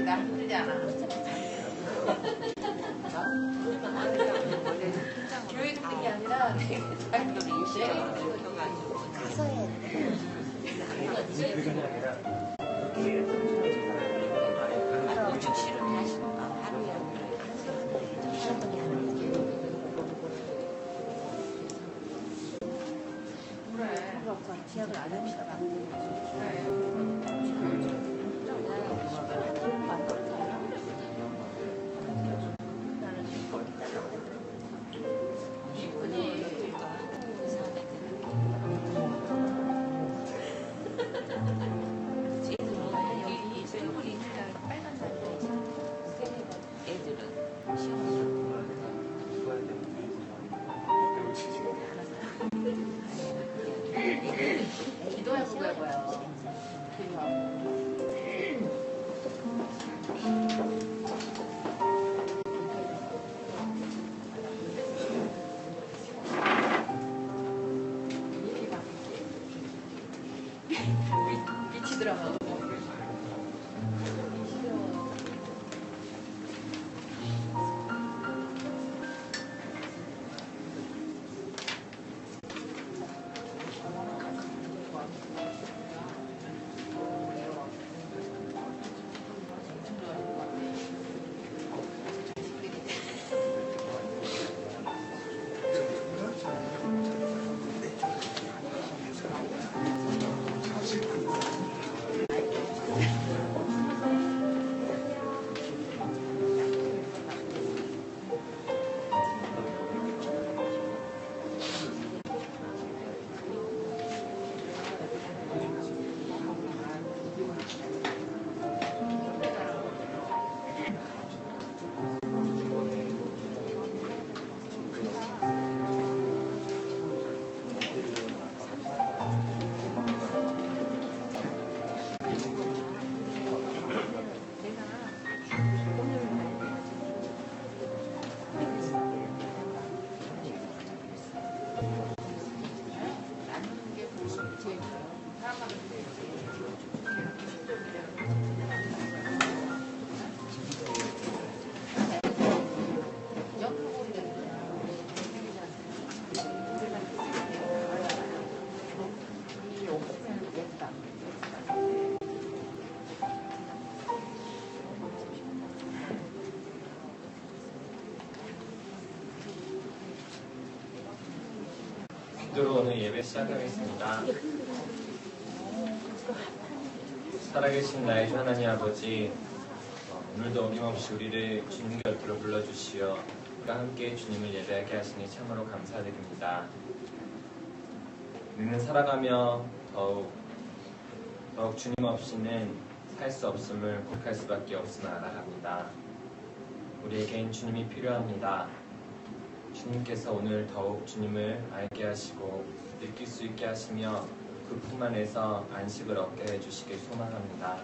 나 힘들지 않아. 교회 듣는 게 아니라 내가 자기도 일시에 가서 해야 돼. 우측 실험을 하시는가 하루에 그래. 지약을 안 합시다. 기도해보고 해봐요. 빛이 들어가. 기도로 오늘 예배 시작하겠습니다. 살아계신 나의 주 하나님 아버지, 오늘도 어김없이 우리를 주님 곁으로 불러주시어 우리가 함께 주님을 예배하게 하시니 참으로 감사드립니다. 우리는 살아가며 더욱 주님 없이는 살 수 없음을 고백할 수밖에 없음을 알아갑니다. 우리에겐 주님이 필요합니다. 주님께서 오늘 더욱 주님을 알게 하시고 느낄 수 있게 하시며 그 품 안에서 안식을 얻게 해주시길 소망합니다.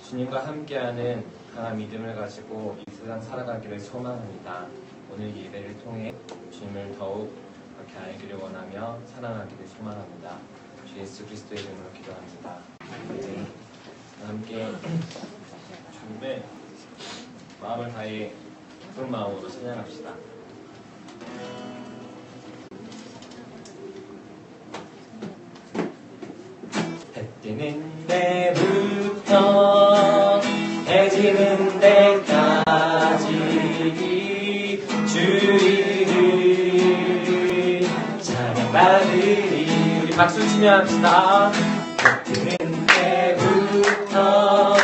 주님과 함께하는 강한 믿음을 가지고 이 세상 살아가기를 소망합니다. 오늘 예배를 통해 주님을 더욱 그렇게 알기를 원하며 사랑하기를 소망합니다. 주 예수 그리스도의 이름으로 기도합니다. 네. 함께 주님을 마음을 다해 기쁜 마음으로 찬양합시다. 해 뜨는 데부터 해 지는 데까지 주를 찬양받으리. 우리 박수 치며 합시다. 뜨는 때부터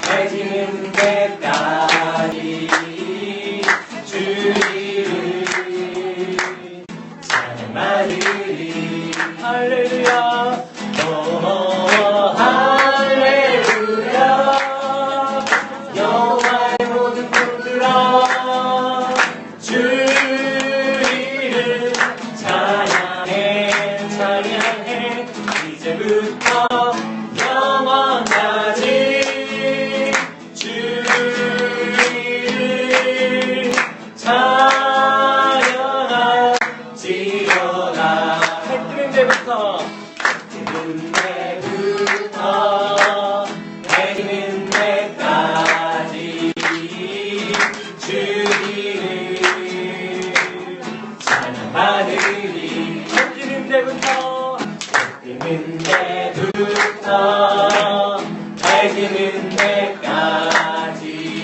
해지는 때까지 주를 찬양받으리. 할렐루야. 할렐루야. 여호와의 모든 분들아 주를 찬양해 찬양해. 이제부터 영원까지 주를 찬양하지로다. 해 뜨는 데부터 뜨는 데부터 해지는 데까지 주를 찬양하리니. 해지는 데부터 뜨는 데부터 해지는 데까지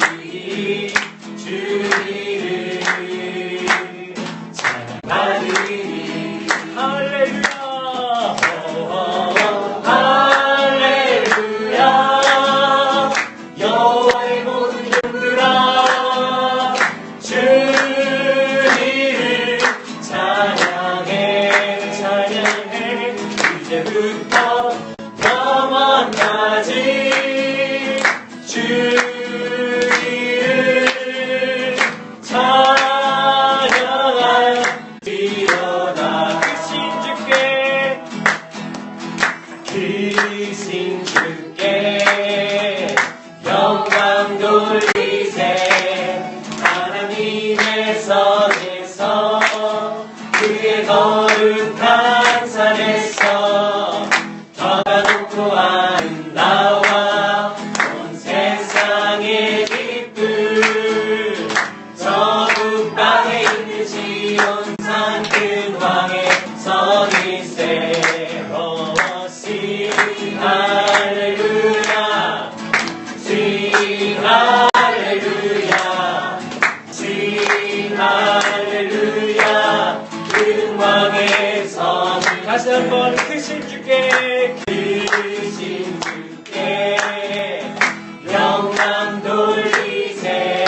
주를 찬양하리니. 할렐루야. 할렐루야. 여호와의 모든 종들아 주를 찬양해 찬양해. 이제부터 영원까지 주를 찬양하리로다. 크신 주께 영광 돌리세. 하나님의 성에서 그의 거룩한 산에서 더가 높고 아름다워 온 세상의 기쁨. 저 북방에 있는 시온산 큰 왕의 성일세. 할렐루야. sing 할렐루야. sing 할렐루야. 큰 왕의 성. 다시 한번 크신 주께 크신 주께 영광 돌리세.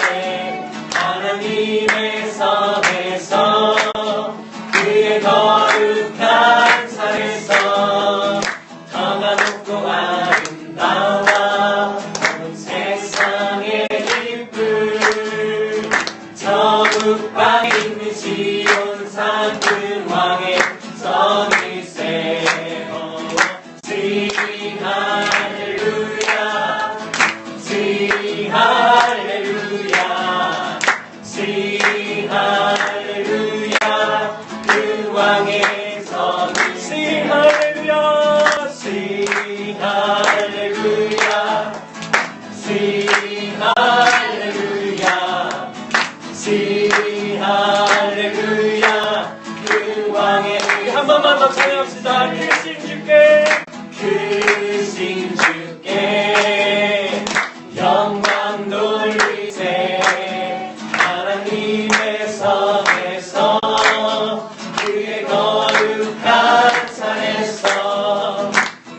하나님의 성에서 그의 거룩한 산에서 더가 높고 아름다워 온 세상의 기쁨. 저 북방에 있는 시온산 큰 왕의 성일세. sing 할렐루야. sing 할렐루야. sing 할렐루야. 큰 왕의 성. sing 할렐루야. sing 할렐루야. sing 할렐루야. sing 할렐루야. 큰 왕의. 우리 한 번만 더 찬양합시다. 크신 주께 크신 주께 영광 돌리세. 하나님의 성에서 그의 거룩한 산에서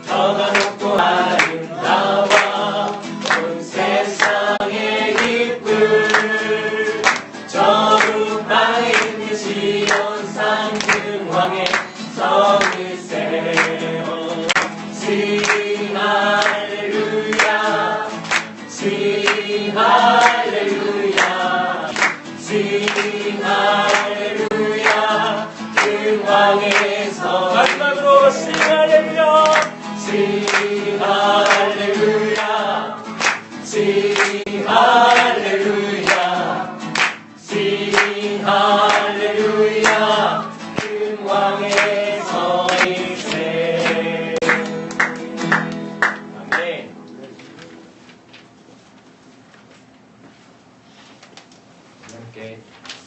더가 높고 아름다워 온 세상의 기쁨. 저 북방에 있는 시온산 큰 왕의 성일세. sing 할렐루야. sing 할렐루야. sing 할렐루야. 큰 왕의 성. 마지막으로 sing 할렐루야. sing 할렐루야. sing 할렐루야. sing 할렐루야. 큰 왕의 성일세. 아멘. 함께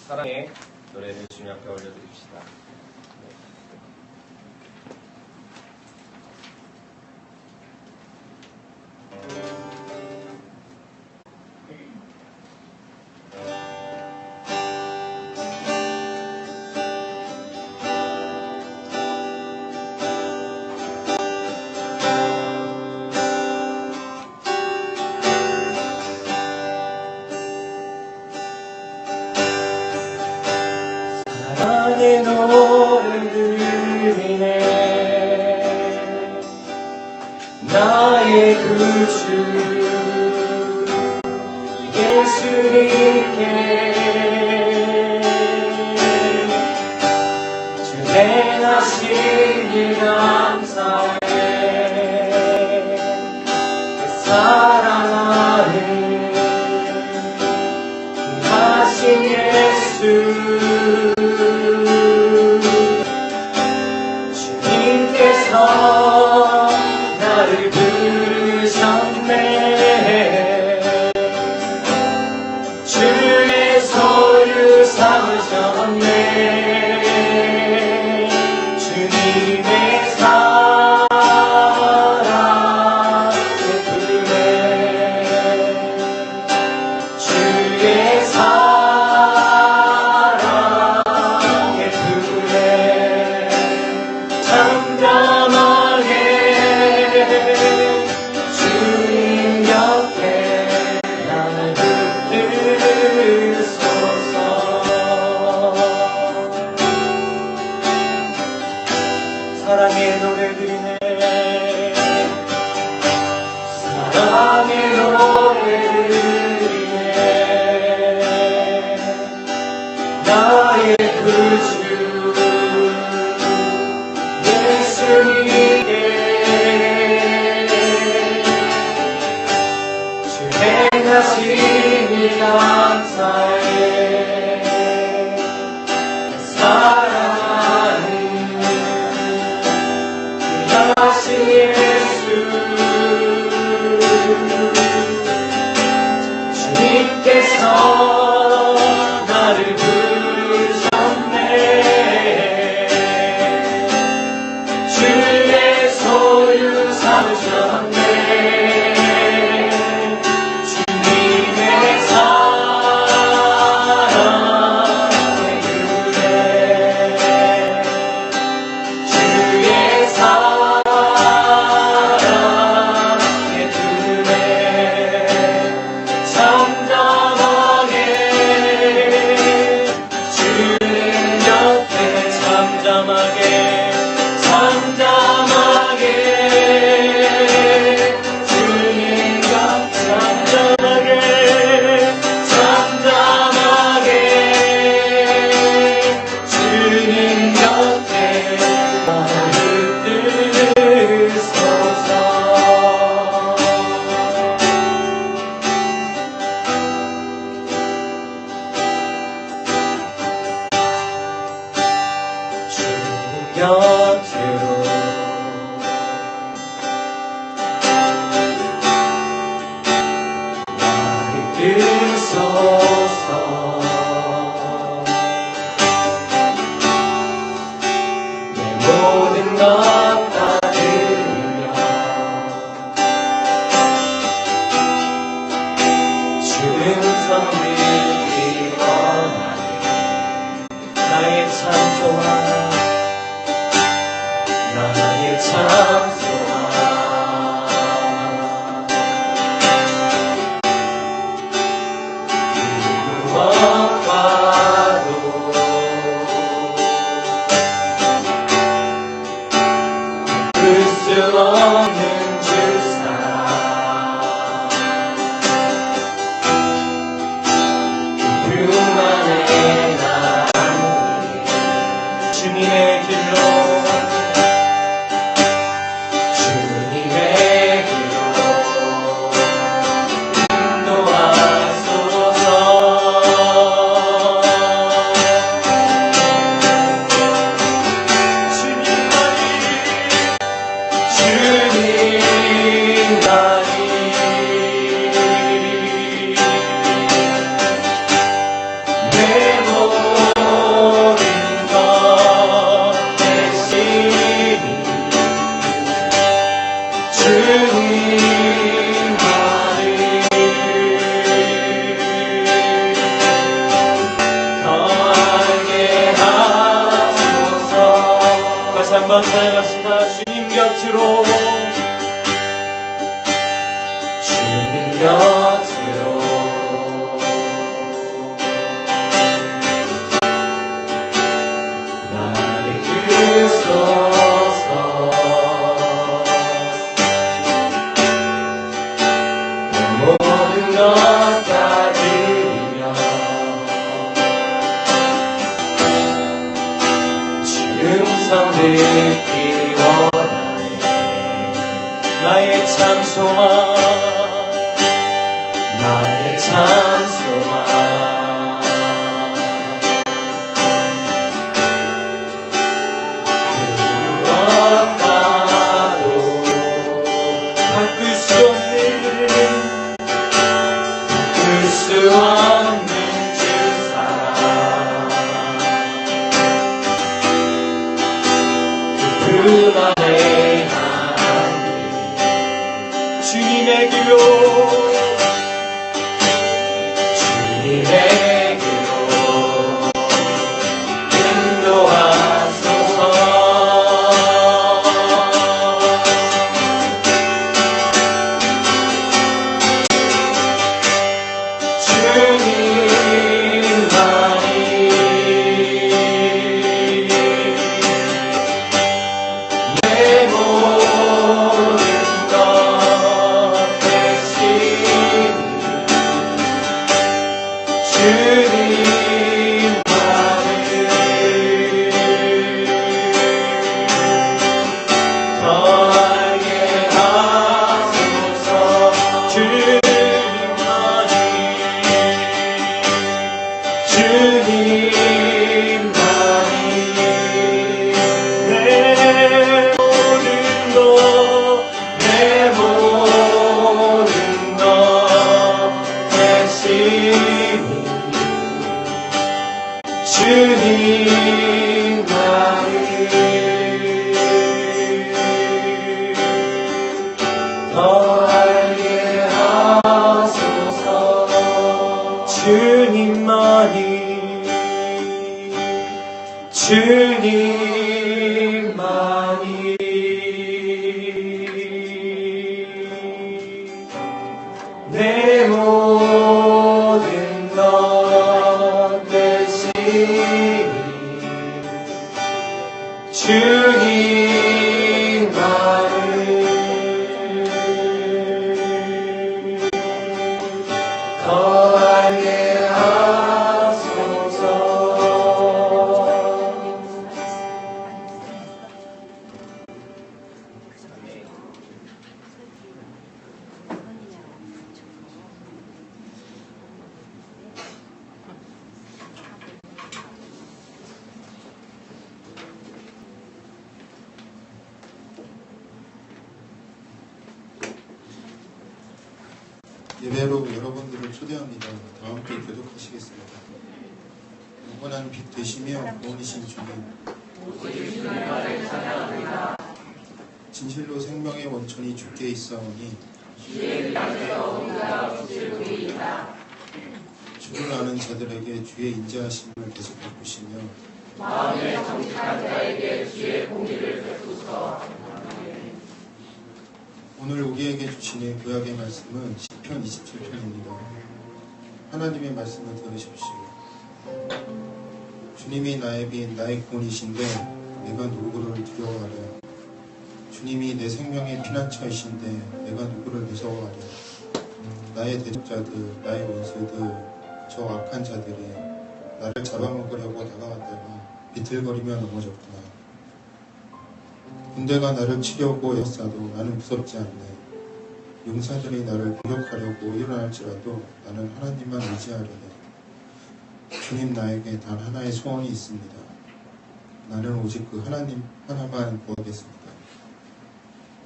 사랑의 노래를 주님 앞에 올려드립시다. 사랑의 노래를 드리네. 나의 구주 예수님께 주 행하신 일 감사해. 사랑하는 하신 예수 주님께서 나를 부르셨네. 주의 소유 삼으셨네. 주님의 사랑 예쁘네. 주의 사랑 예쁘네. 잠잠하게 주님 옆에 나를 붙들소서. 사랑의 노래들이네. 사랑의 노래들이네. 나의 구주 예수님께 주 행하신 일 감사해. 사랑하는 하신 예수 주님께서 나를 부르셨네. 주의 소유 삼으셨네. 주님의 사랑의 유래. 주의 사랑의 두뇌. 잠잠하게 주님 옆에 잠잠하게 주님 옆 잠잠하게 주님 옆에 나를 붙들소서. 주님 곁으로 나를 들소서. 내 모든 것 다 드리며 주는 섬기기 원하네. 나의 참 소망 나의 참 소망. 무엇과도 그 수 없는 주 사랑. 그분만의 나를 주님의 길로 인도하소서. 내 모든 것 대신이 주님만을 더 알게 하소서. 다시 한번 사랑합시다. 주님 곁으로 주님 곁으로 음성 듣기 원하네. 나의 참 소망, 나의 참 소망. 무엇과도 바꿀 수 없는, 바꿀 수 없는 주 사랑. 그만의 하나님, 주님에게로, 주님에게로 인도하소서. 주님 나를 더 알게 하소서. 주님만이, 주님만이 내 모든 것 대신 주님만을 더 알게 하소서. 예배로 여러분들을 초대합니다. 다 함께 교독하시겠습니다. 영원한 빛 되시며 구원이신 주님, 진실로 생명의 원천이 주께 있사오니 주를 아는 자들에게 주의 인자하심을 계속 베푸시며 마음에 정직한 자에게 주의 공의를 베푸소서. 오늘 우리에게 주시는 구약의 말씀은 시편 27편입니다. 하나님의 말씀을 들으십시오. 주님이 나의 빛, 나의 구원이신데 내가 누구를 두려워하랴. 주님이 내 생명의 피난처이신데 내가 누구를 무서워하랴. 나의 대적자들, 나의 원수들, 저 악한 자들이 나를 잡아먹으려고 다가왔다가 비틀거리며 넘어졌구나. 군대가 나를 치려고 애써도 나는 무섭지 않네. 용사들이 나를 공격하려고 일어날지라도 나는 하나님만 의지하려네. 주님, 나에게 단 하나의 소원이 있습니다. 나는 오직 그 하나님 하나만 구하겠습니다.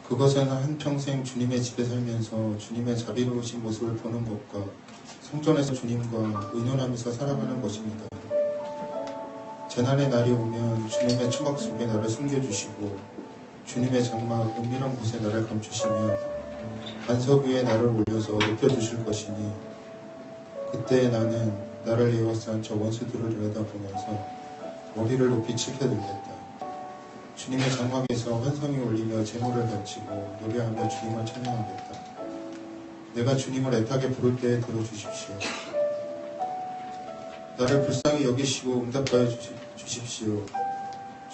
그것은 한평생 주님의 집에 살면서 주님의 자비로우신 모습을 보는 것과 성전에서 주님과 의논하면서 살아가는 것입니다. 재난의 날이 오면 주님의 추각 속에 나를 숨겨주시고 주님의 장막 은밀한 곳에 나를 감추시며 반석 위에 나를 올려서 높여주실 것이니 그때 나는 나를 에워싼 저 원수들을 들여다보면서 머리를 높이 치켜들겠다. 주님의 장막에서 환성이 울리며 제물을 바치고 노래하며 주님을 찬양하겠다. 내가 주님을 애타게 부를 때에 들어주십시오. 나를 불쌍히 여기시고 응답하여 주십시오.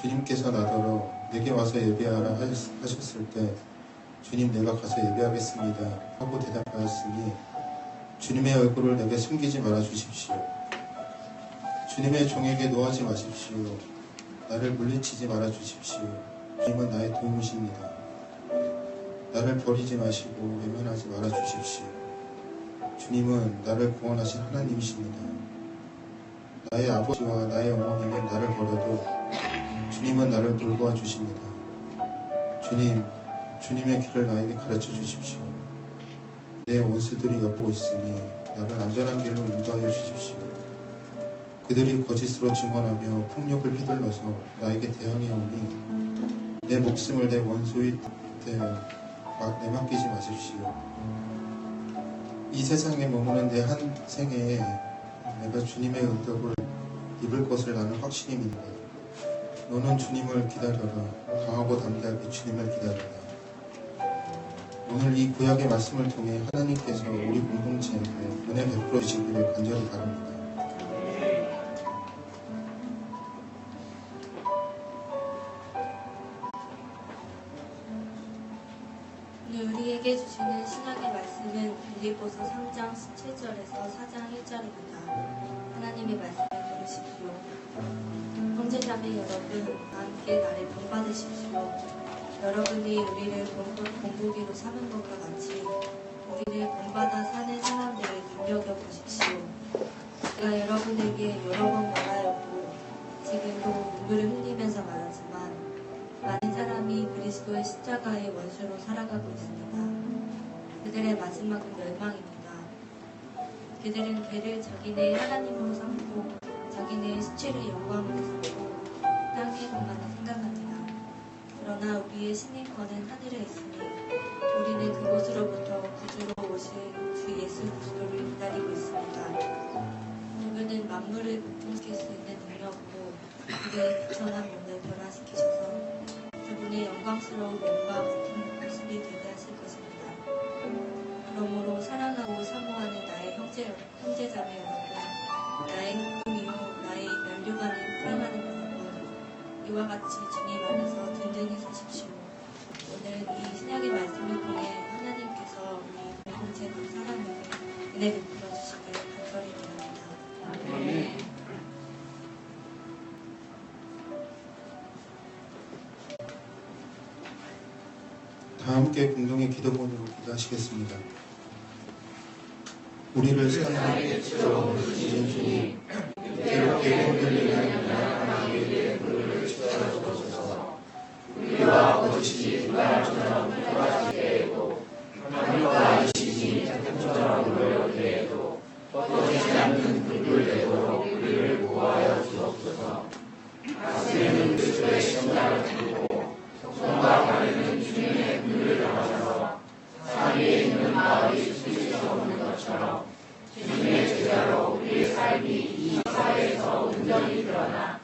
주님께서 나더러 내게 와서 예배하라 하셨을 때 주님, 내가 가서 예배하겠습니다 하고 대답하였으니 주님의 얼굴을 내게 숨기지 말아 주십시오. 주님의 종에게 노하지 마십시오. 나를 물리치지 말아 주십시오. 주님은 나의 도움이십니다. 나를 버리지 마시고 외면하지 말아 주십시오. 주님은 나를 구원하신 하나님이십니다. 나의 아버지와 나의 어머니는 나를 버려도 주님은 나를 돌보아 주십니다. 주님의 길을 나에게 가르쳐 주십시오. 내 원수들이 엿보고 있으니 나를 안전한 길로 인도하여 주십시오. 그들이 거짓으로 증언하며 폭력을 휘둘러서 나에게 대항해 오니 내 목숨을 내 원수의 뜻에 내맡기지 마십시오. 이 세상에 머무는 내 한 생애에 내가 주님의 응답을 입을 것을 나는 확신이 믿네. 너는 주님을 기다려라. 강하고 담대하게 주님을 기다려라. 오늘 이 구약의 말씀을 통해 하나님께서 우리 공동체에게 은혜 베풀어 주시기를 간절히 바랍니다. 오늘 우리에게 주시는 신약의 말씀은 빌립보서 3장 17절에서 4장 1절입니다. 하나님의 말씀을 들으십시오. 형제자매 여러분, 함께 나를 본받으십시오. 여러분이 우리를 본보기로 삼은 것과 같이 우리를 본받아 사는 사람들을 눈여겨보십시오. 제가 여러분에게 여러 번 말하였고 지금도 눈물을 흘리면서 말하지만 많은 사람이 그리스도의 십자가의 원수로 살아가고 있습니다. 그들의 마지막은 멸망입니다. 그들은 배를 자기네의 하나님으로 삼고 자기네의 수치를 영광으로 삼고 땅의 것만을 생각합니다. 그러나 우리의 신인권은 하늘에 있으니 우리는 그곳으로부터 구주로 오실 주 예수 그리스도를 기다리고 있습니다. 그분은 만물을 고통시킬 수 있는 능력으로 우리의 비천한 몸을 변화시키셔서 그분의 영광스러운 몸과 같은 모습이 되게 하실 것입니다. 그러므로 사랑하고 사모하는 나의 형제자매 여러분, 나의 꿈이요 나의 면류관을 사랑하는 여러분, 이와 같이 주님 안에서 든든히 사십시오. 오늘 이 신약의 말씀을 통해 하나님께서 우리 공동체 각 사람에게 은혜 베풀어 주시길 간절히 바랍니다. 아멘. 다 함께 공동의 기도문으로 기도하시겠습니다. 우리를 사랑하는 주신 주님, 이렇게 흔들리는 나의 불을 지켜주소서. 우리와 거짓이 바람처럼 흘러가게 해도 하늘과 이신이 태풍처럼 불어오게 해도 꺼지지 않는 불을 내도록 우리를 구하여 주옵소서. 가슴에는 그리스도의 십자가를 두고 손과 발에는 주님의 불을 담아서 산 위에 있는 마을이 숨길 수 없는 것처럼 주님의 제자로 우리의 삶이 이 사회에서 온전히 드러나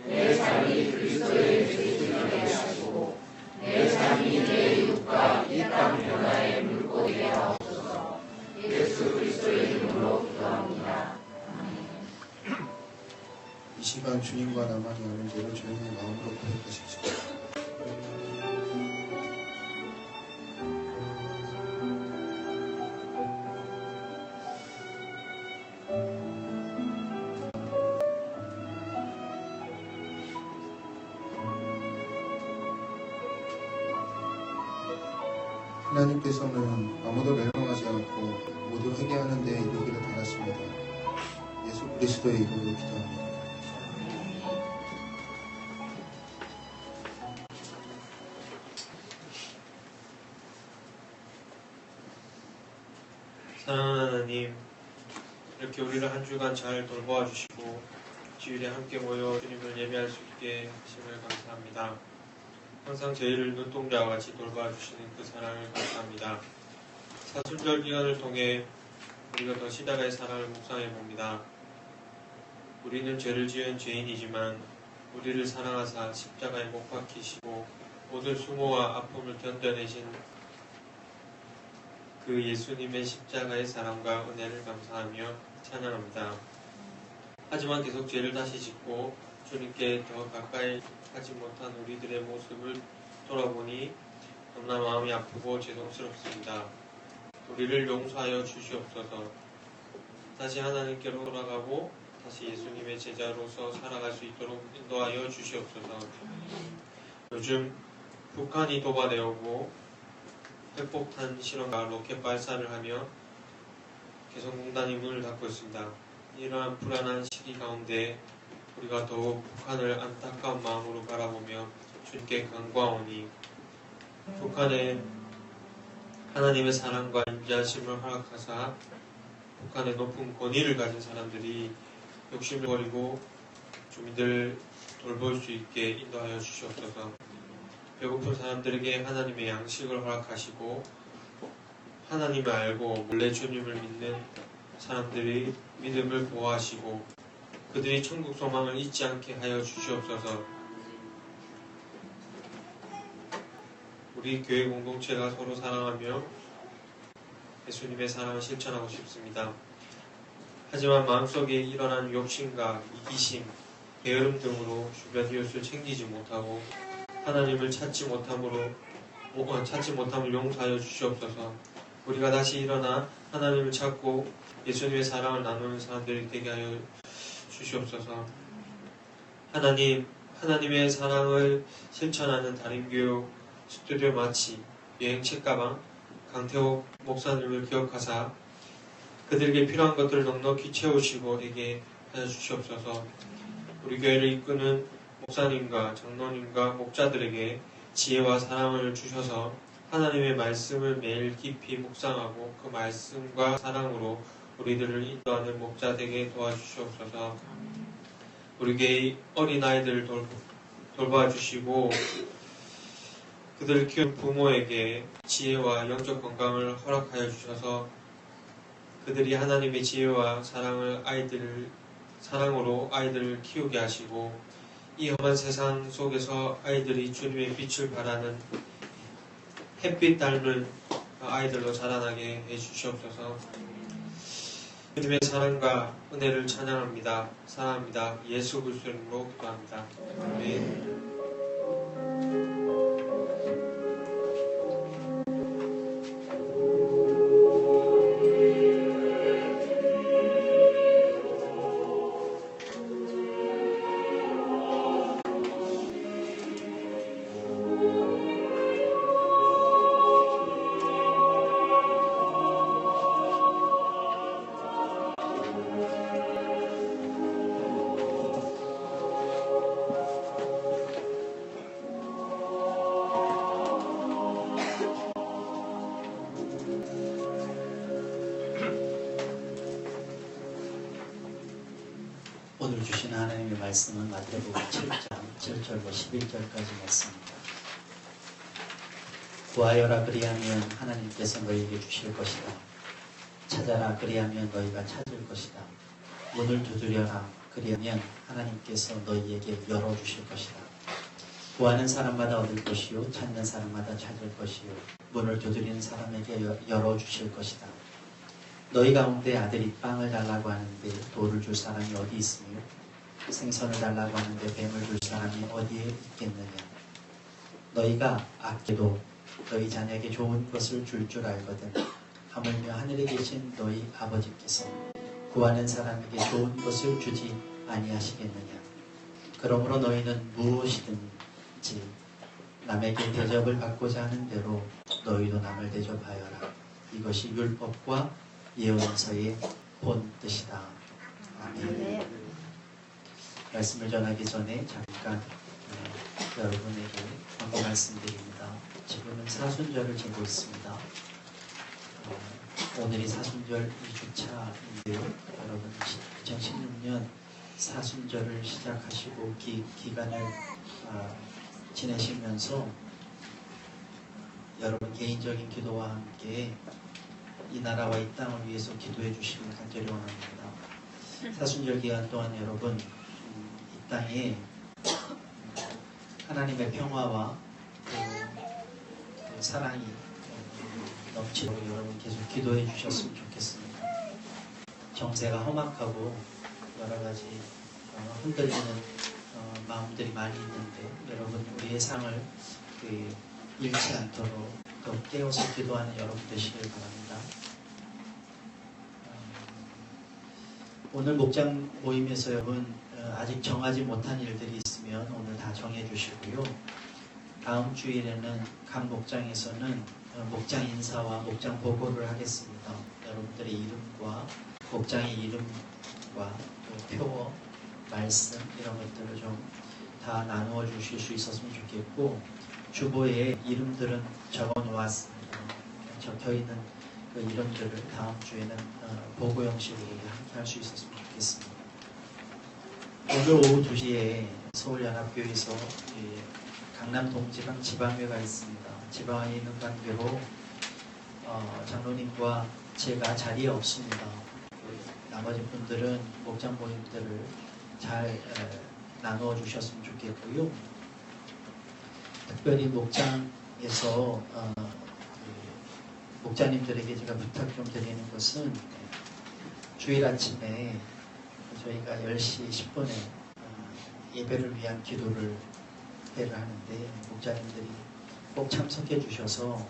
내 삶이 그리스도의 뜻을 이루게 하시고 내 삶이 내 이웃과 이 땅 변화의 물꼬 되게 하옵소서. 예수 그리스도의 이름으로 기도합니다. 이 시간 주님과 나만이 아는 죄를 조용히 마음으로 고백하십시오. 하나님께서는 아무도 멸망하지 않고 모두 회개하는 데 이르기를 바랐습니다. 예수 그리스도의 이름으로 기도합니다. 사랑하는 하나님, 이렇게 우리를 한 주간 잘 돌보아 주시고 주일에 함께 모여 주님을 예배할 수 있게 하심을 감사합니다. 항상 저희를 눈동자와 같이 돌봐 주시는 그 사랑을 감사합니다. 사순절 기간을 통해 우리가 더 시다가의 사랑을 묵상해 봅니다. 우리는 죄를 지은 죄인이지만 우리를 사랑하사 십자가에 못 박히시고 모든 수모와 아픔을 견뎌내신 그 예수님의 십자가의 사랑과 은혜를 감사하며 찬양합니다. 하지만 계속 죄를 다시 짓고 주님께 더 가까이 하지 못한 우리들의 모습을 돌아보니 너무나 마음이 아프고 죄송스럽습니다. 우리를 용서하여 주시옵소서. 다시 하나님께로 돌아가고 다시 예수님의 하나님의 제자로서 살아갈 수 있도록 인도하여 주시옵소서. 요즘 북한이 도발해 오고 핵폭탄 실험과 로켓 발사를 하며 개성공단이 문을 닫고 있습니다. 이러한 불안한 시기 가운데 우리가 더욱 북한을 안타까운 마음으로 바라보며 주님께 간구하오니 북한에 하나님의 사랑과 인자심을 허락하사 북한의 높은 권위를 가진 사람들이 욕심을 버리고 주민들 돌볼 수 있게 인도하여 주시옵소서. 배고픈 사람들에게 하나님의 양식을 허락하시고 하나님을 알고 몰래 주님을 믿는 사람들의 믿음을 보호하시고 그들이 천국 소망을 잊지 않게 하여 주시옵소서. 우리 교회 공동체가 서로 사랑하며 예수님의 사랑을 실천하고 싶습니다. 하지만 마음속에 일어난 욕심과 이기심, 게으름 등으로 주변 이웃을 챙기지 못하고 하나님을 찾지 못함을 용서하여 주시옵소서. 우리가 다시 일어나 하나님을 찾고 예수님의 사랑을 나누는 사람들이 되게 하여 주시옵소서. 하나님의 사랑을 실천하는 다림교육 스튜디오 마치 여행 책가방 강태호 목사님을 기억하사 그들에게 필요한 것들을 넉넉히 채우시고 되게 하여 주시옵소서. 우리 교회를 이끄는 목사님과 장로님과 목자들에게 지혜와 사랑을 주셔서 하나님의 말씀을 매일 깊이 묵상하고 그 말씀과 사랑으로 우리들을 인도하는 목자 되게 도와주시옵소서. 우리 교회 어린아이들을 돌봐주시고 그들을 키운 부모에게 지혜와 영적 건강을 허락하여 주셔서 그들이 하나님의 지혜와 사랑으로 아이들을 키우게 하시고 이 험한 세상 속에서 아이들이 주님의 빛을 바라는 햇빛 닮은 아이들로 자라나게 해주시옵소서. 주님의 사랑과 은혜를 찬양합니다. 사랑합니다. 예수 그리스도의 이름으로 기도합니다. 아멘. 오늘 주신 하나님의 말씀은 마태복음 7장 7절로 11절까지 말씀입니다. 구하여라 그리하면 하나님께서 너희에게 주실 것이다. 찾아라 그리하면 너희가 찾을 것이다. 문을 두드려라 그리하면 하나님께서 너희에게 열어주실 것이다. 구하는 사람마다 얻을 것이요 찾는 사람마다 찾을 것이요 문을 두드리는 사람에게 열어주실 것이다. 너희 가운데 아들이 빵을 달라고 하는데 돌을 줄 사람이 어디 있으며 생선을 달라고 하는데 뱀을 줄 사람이 어디에 있겠느냐. 너희가 아껴도 너희 자녀에게 좋은 것을 줄 알거든 하물며 하늘에 계신 너희 아버지께서 구하는 사람에게 좋은 것을 주지 아니하시겠느냐. 그러므로 너희는 무엇이든지 남에게 대접을 받고자 하는 대로 너희도 남을 대접하여라. 이것이 율법과 예언서의 본 뜻이다. 아멘. 말씀을 전하기 전에 잠깐 여러분에게 광고 말씀드립니다. 지금은 사순절을 지고 있습니다. 오늘이 사순절 2주차인데요. 여러분 2016년 사순절을 시작하시고 기간을 지내시면서 여러분 개인적인 기도와 함께 이 나라와 이 땅을 위해서 기도해 주시길 간절히 원합니다. 사순절 기간 동안 여러분 이 땅에 하나님의 평화와 그 사랑이 넘치도록 여러분 계속 기도해 주셨으면 좋겠습니다. 정세가 험악하고 여러 가지 흔들리는 마음들이 많이 있는데 여러분 우리의 삶을 잃지 않도록 더 깨어서 기도하는 여러분 되시길 바랍니다. 오늘 목장 모임에서 여러분 아직 정하지 못한 일들이 있으면 오늘 다 정해 주시고요. 다음 주일에는 각 목장에서는 목장 인사와 목장 보고를 하겠습니다. 여러분들의 이름과 목장의 이름과 또 표어, 말씀 이런 것들을 좀 다 나누어 주실 수 있었으면 좋겠고, 주보에 이름들은 적어 놓았습니다. 적혀 있는 그 이름들을 다음 주에는 보고 형식으로 함께 할 수 있었으면 좋겠습니다. 오늘 오후 2시에 서울연합교회에서 강남 동지방 지방회가 있습니다. 지방에 있는 관계로 장로님과 제가 자리에 없습니다. 나머지 분들은 목장 모임들을 잘 나누어 주셨으면 좋겠고요. 특별히 목장에서 목자님들에게 제가 부탁 좀 드리는 것은 주일 아침에 저희가 10시 10분에 예배를 위한 기도를 하는데 목자님들이 꼭 참석해 주셔서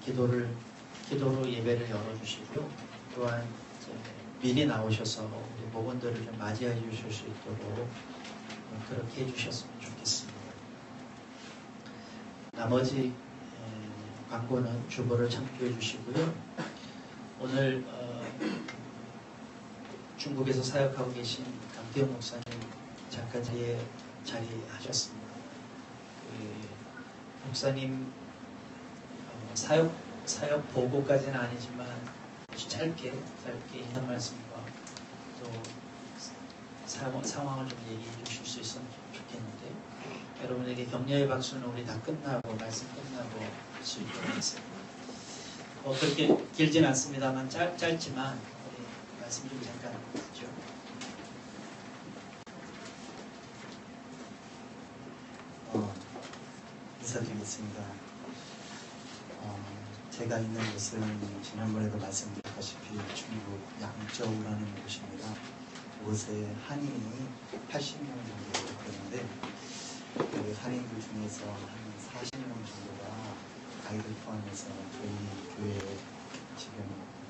기도로 예배를 열어주시고요. 또한 미리 나오셔서 우리 목원들을 좀 맞이해 주실 수 있도록 그렇게 해주셨으면 좋겠습니다. 나머지 광고는 주보를 참조해 주시고요. 오늘 중국에서 사역하고 계신 강태영 목사님 잠깐 자리하셨습니다. 목사님 사역 보고까지는 아니지만 짧게 인사 말씀과 또 상황을 좀 얘기해 주실 수 있으면 좋겠는데, 여러분에게 격려의 박수는 우리 다 끝나고 말씀 끝나고 할 수 있도록 하겠습니다. 그렇게 길진 않습니다만 짧지만 우리 말씀 좀 잠깐 하죠. 인사드리겠습니다. 제가 있는 곳은 지난번에도 말씀드렸다시피 중국 양저우라는 곳입니다. 그곳에 한인이 80명 정도 되는데, 그 한인들 중에서 한 40명 정도가 아이들 포함해서 저희 교회에 지금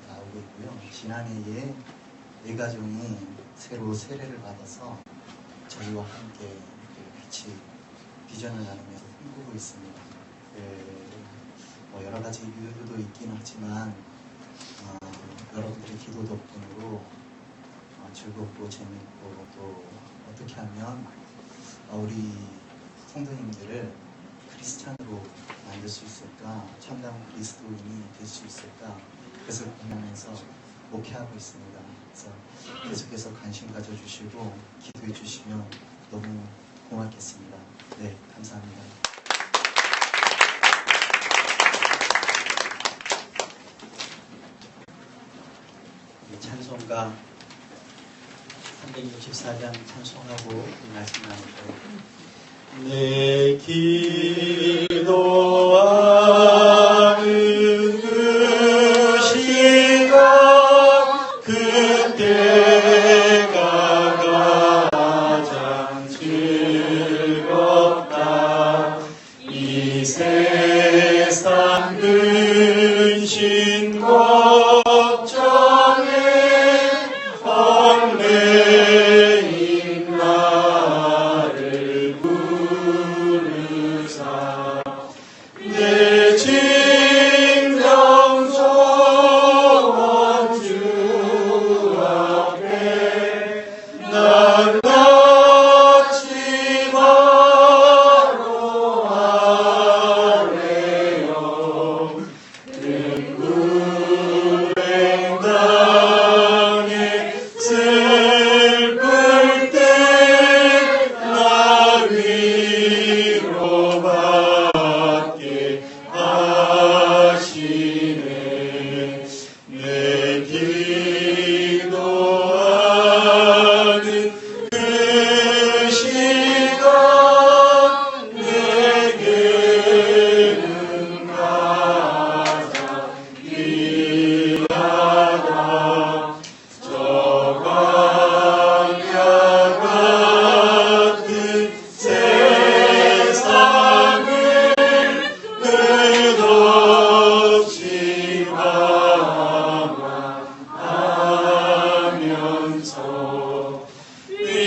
나오고 있고요. 지난해에 4가정이 새로 세례를 받아서 저희와 함께 같이 비전을 나누면서 꿈꾸고 있습니다. 여러 가지 이유도 있긴 하지만 여러분들의 기도 덕분으로 즐겁고 재밌고, 또 어떻게 하면 우리 성도님들을 크리스찬으로 만들 수 있을까, 참다운 그리스도인이 될 수 있을까, 그것을 고민하면서 목회하고 있습니다. 그래서 계속해서 관심 가져주시고 기도해 주시면 너무 고맙겠습니다. 네, 감사합니다. 찬송가 364장 찬송하고 말씀 나누고, 내 기도하는 그 시간, 그때가 가장 즐겁다. 이 세상 근심 걱정에 얽매인 나를 부르사 내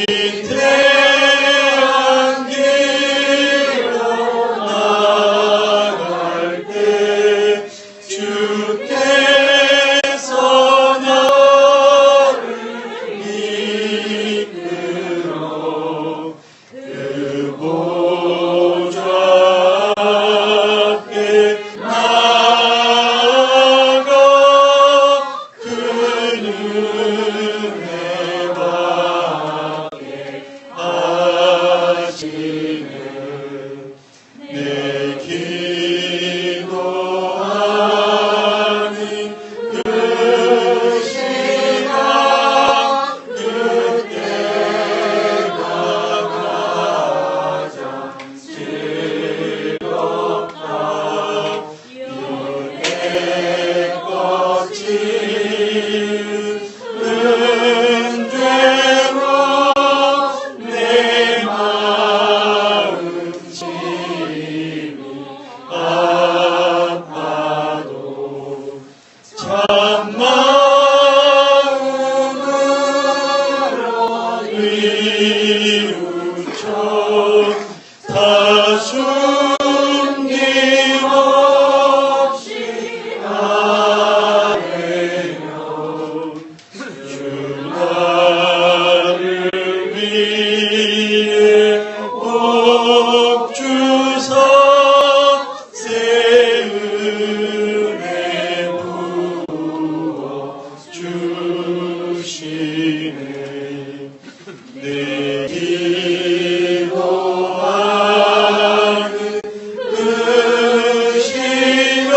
위태한 길로 나갈 때 주께서 나를 이끌어 그 보좌 앞에 나아가 그 은혜 받게 하시네. 내 기도하는 그 시간 그때가 가장 즐겁다. 유대 거친 은죄로 내 마음 심히 아파도 참마음으로 뉘우쳐 다 숨김없이 아뢰며 주 나를 위해 복 주사 새 은혜 부어 주시네. 내 기도하는 그 시간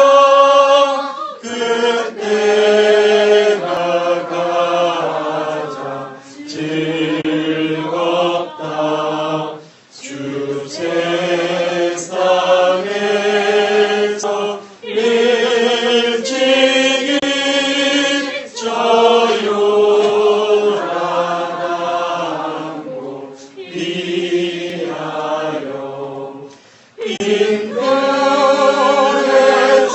그때가 가장 즐겁다. 주 세상에서 일찍이 저 요란한 곳 피하여 빈들에서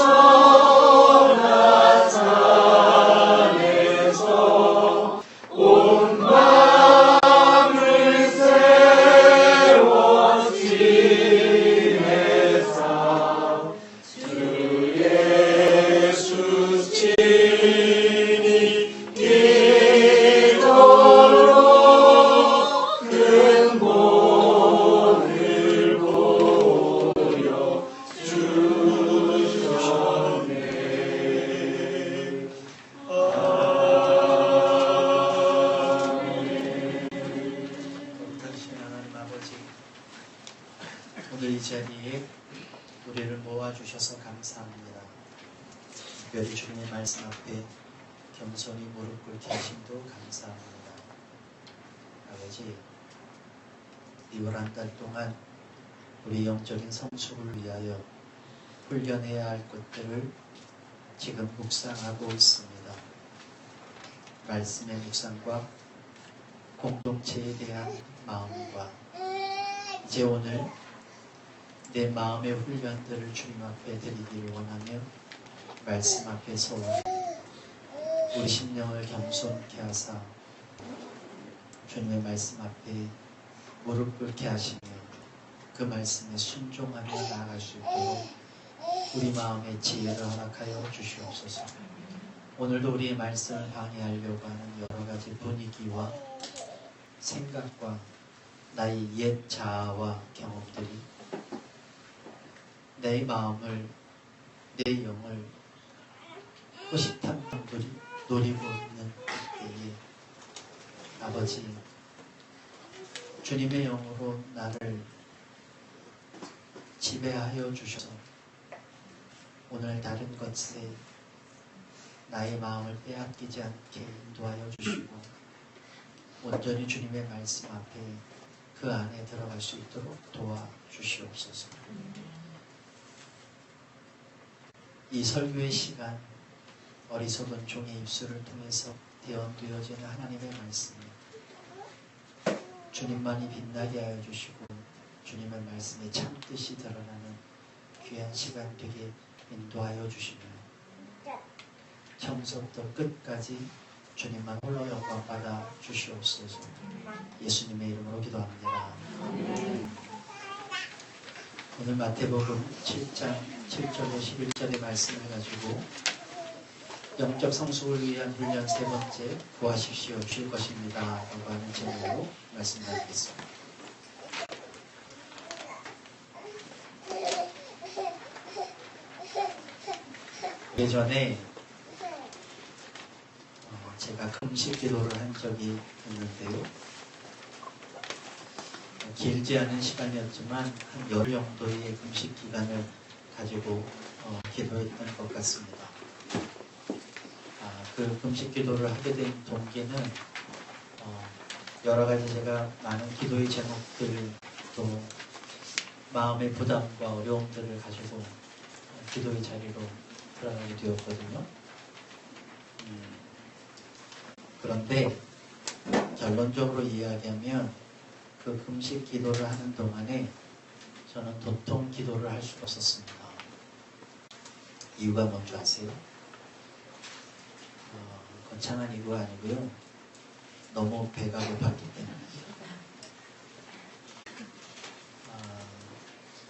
나산에서 온 마음을 세워 지내사 주 예수 친히 기도로 큰 본을 보여 주셨네. 거룩하신 하나님 아버지, 오늘 이 자리에 우리를 모아주셔서 감사합니다. 특별히 주님의 말씀 앞에 겸손히 무릎 꿇게 하심도 감사합니다. 아버지, 이월 한 달 동안 우리 영적인 성숙을 위하여 훈련해야 할 것들을 지금 묵상하고 있습니다. 말씀의 묵상과 공동체에 대한 마음과 이제 오늘 내 마음의 훈련들을 주님 앞에 드리기를 원하며 말씀 앞에 서와 우리 심령을 겸손케 하사 주님의 말씀 앞에 무릎 꿇게 하시며 그 말씀에 순종하며 나아갈 수 있도록 우리 마음의 지혜를 허락하여 주시옵소서. 오늘도 우리의 말씀을 방해하려고 하는 여러 가지 분위기와 생각과 나의 옛 자아와 경험들이 내 마음을, 내 영을 호시탐탐들이 노리고 있는 때에 아버지, 주님의 영으로 나를 지배하여 주셔서 오늘 다른 것에 나의 마음을 빼앗기지 않게 인도하여 주시고 온전히 주님의 말씀 앞에 그 안에 들어갈 수 있도록 도와주시옵소서. 이 설교의 시간, 어리석은 종의 입술을 통해서 대언되어지는 하나님의 말씀을 주님만이 빛나게 하여 주시고 주님의 말씀에 참뜻이 드러나는 귀한 시간 되게 인도하여 주시며 처음부터 끝까지 주님만 홀로 영광 받아 주시옵소서. 예수님의 이름으로 기도합니다. 오늘 마태복음 7장 7절로 11절의 말씀을 가지고 영적 성숙을 위한 훈련 세 번째, 구하십시오 주실 것입니다 라고 하는 제목으로 말씀 나누겠습니다. 예전에 제가 금식 기도를 한 적이 있는데요. 길지 않은 시간이었지만 한 열흘 정도의 금식 기간을 가지고 기도했던 것 같습니다. 그 금식 기도를 하게 된 동기는 여러 가지 제가 많은 기도의 제목들 또 마음의 부담과 어려움들을 가지고 기도의 자리로 들어가게 되었거든요. 그런데 결론적으로 이야기하면 그 금식 기도를 하는 동안에 저는 도통 기도를 할 수가 없었습니다. 이유가 뭔지 아세요? 거창한 이유가 아니고요. 너무 배가 고팠기 때문입니다.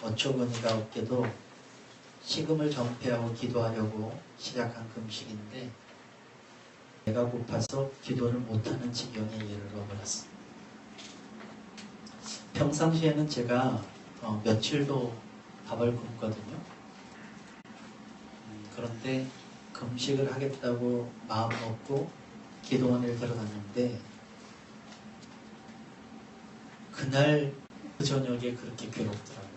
어처구니가 없게도 식음을 전폐하고 기도하려고 시작한 금식인데 배가 고파서 기도를 못하는 지경에 이르러버렸습니다. 평상시에는 제가 며칠도 밥을 굶거든요. 그런데 금식을 하겠다고 마음 먹고 기도원에 들어갔는데 그날 그 저녁에 그렇게 괴롭더라고요.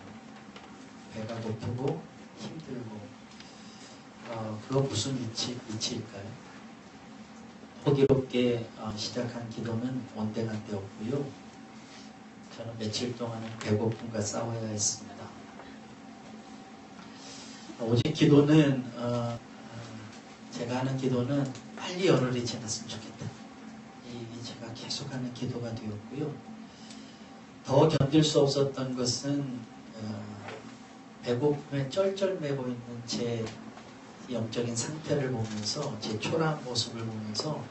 배가 고프고 힘들고 그거 무슨 이치일까요? 호기롭게 시작한 기도는 온데간데 없고요. 저는 며칠 동안은 배고픔과 싸워야 했습니다. 오직 기도는 제가 하는 기도는 빨리 열흘이 지났으면 좋겠다. 이 제가 계속하는 기도가 되었고요. 더 견딜 수 없었던 것은 배고픔에 쩔쩔매고 있는 제 영적인 상태를 보면서 제 초라한 모습을 보면서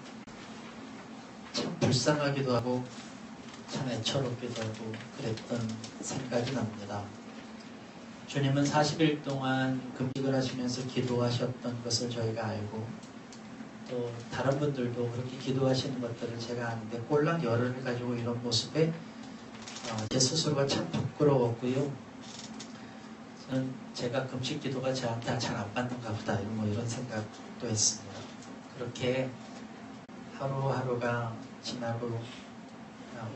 참 불쌍하기도 하고 참 애처롭기도 하고 그랬던 생각이 납니다. 주님은 40일 동안 금식을 하시면서 기도하셨던 것을 저희가 알고 또 다른 분들도 그렇게 기도하시는 것들을 제가 아는데 꼴랑 열흘을 가지고 이런 모습에 제 스스로가 참 부끄러웠고요. 저는 제가 금식 기도가 저한테 잘 안 맞는가 보다 이런 생각도 했습니다. 그렇게 하루하루가 지나고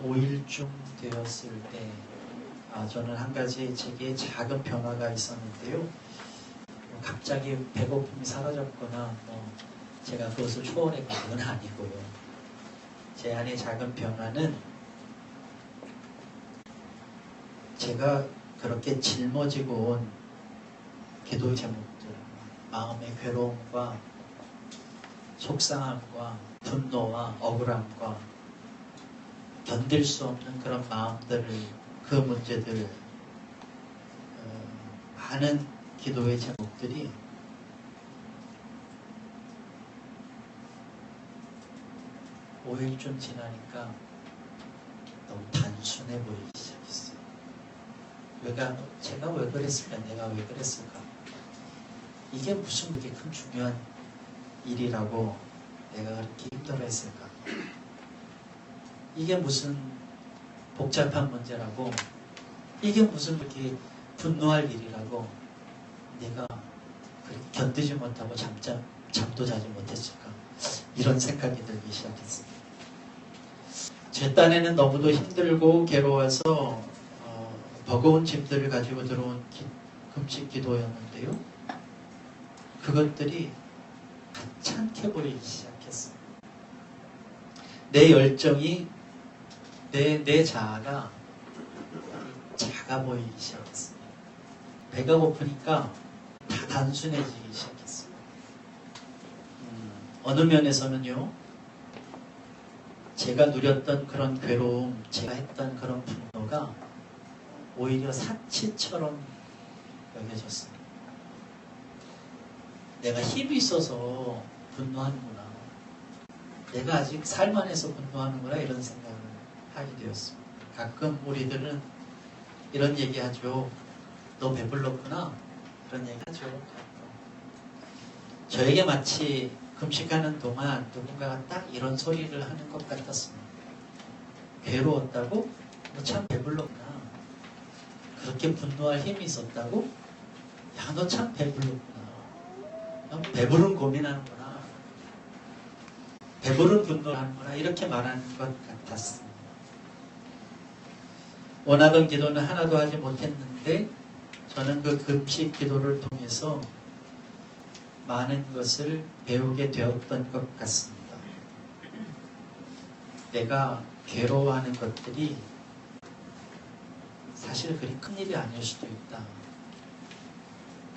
5일쯤 되었을 때 저는 한 가지 제게 작은 변화가 있었는데요. 갑자기 배고픔이 사라졌거나 제가 그것을 초월했던 건 아니고요. 제 안의 작은 변화는 제가 그렇게 짊어지고 온 기도의 제목들, 마음의 괴로움과 속상함과 분노와 억울함과 견딜 수 없는 그런 마음들을 그 문제들 많은 기도의 제목들이 (5일쯤) 지나니까 너무 단순해 보이기 시작했어요. 제가 왜 그랬을까? 내가 왜 그랬을까? 이게 무슨 그렇게 큰 중요한 일이라고 내가 그렇게 힘들어했을까? 이게 무슨 복잡한 문제라고, 이게 무슨 그렇게 분노할 일이라고 내가 견디지 못하고 잠도 자지 못했을까? 이런 생각이 들기 시작했습니다. 제 딴에는 너무도 힘들고 괴로워서 버거운 짐들을 가지고 들어온 금식 기도였는데요. 그것들이 하찮게 보이기 시작했어요. 내 열정이 내 자아가 작아 보이기 시작했어요. 배가 고프니까 다 단순해지기 시작했어요. 어느 면에서는요, 제가 누렸던 그런 괴로움, 제가 했던 그런 분노가 오히려 사치처럼 여겨졌어요. 내가 힘이 있어서 분노하는구나. 내가 아직 삶 안에서 분노하는구나 이런 생각을 하게 되었습니다. 가끔 우리들은 이런 얘기하죠. 너 배불렀구나 그런 얘기하죠. 저에게 마치 금식하는 동안 누군가가 딱 이런 소리를 하는 것 같았습니다. 괴로웠다고? 너 참 배불렀구나. 그렇게 분노할 힘이 있었다고? 야, 너 참 배불렀구나. 너 배부른 고민하는구나. 배부른 분노를 하는구나. 이렇게 말하는 것 같았습니다. 원하던 기도는 하나도 하지 못했는데 저는 그 금식 기도를 통해서 많은 것을 배우게 되었던 것 같습니다. 내가 괴로워하는 것들이 사실 그리 큰 일이 아닐 수도 있다.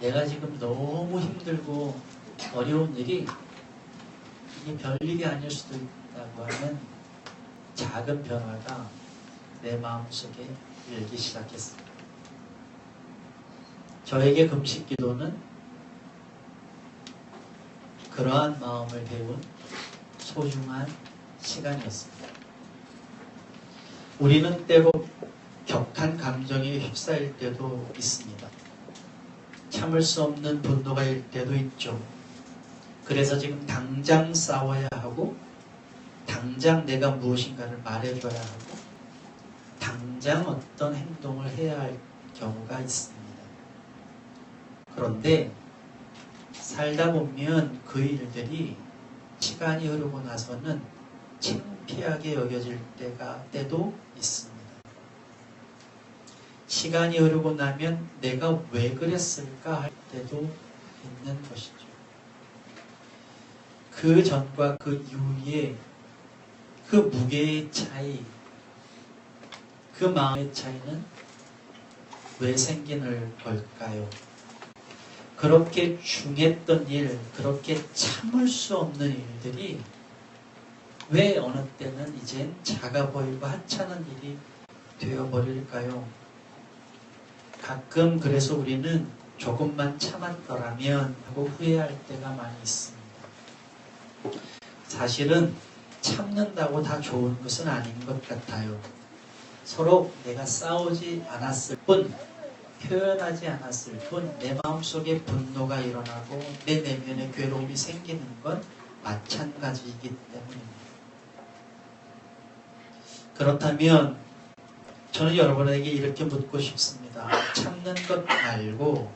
내가 지금 너무 힘들고 어려운 일이 이게 별일이 아닐 수도 있다고 하는 작은 변화가 내 마음속에 일기 시작했습니다. 저에게 금식 기도는 그러한 마음을 배운 소중한 시간이었습니다. 우리는 때로 격한 감정에 휩싸일 때도 있습니다. 참을 수 없는 분노가 일 때도 있죠. 그래서 지금 당장 싸워야 하고 당장 내가 무엇인가를 말해줘야 하고 당장 어떤 행동을 해야 할 경우가 있습니다. 그런데 살다 보면 그 일들이 시간이 흐르고 나서는 창피하게 여겨질 때도 있습니다. 시간이 흐르고 나면 내가 왜 그랬을까 할 때도 있는 것이죠. 그 전과 그 이후에 그 무게의 차이, 그 마음의 차이는 왜 생기는 걸까요? 그렇게 중했던 일, 그렇게 참을 수 없는 일들이 왜 어느 때는 이젠 작아 보이고 하찮은 일이 되어버릴까요? 가끔 그래서 우리는 조금만 참았더라면 하고 후회할 때가 많이 있습니다. 사실은 참는다고 다 좋은 것은 아닌 것 같아요. 서로 내가 싸우지 않았을 뿐, 표현하지 않았을 뿐, 내 마음속에 분노가 일어나고 내 내면에 괴로움이 생기는 건 마찬가지이기 때문입니다. 그렇다면 저는 여러분에게 이렇게 묻고 싶습니다. 참는 것 말고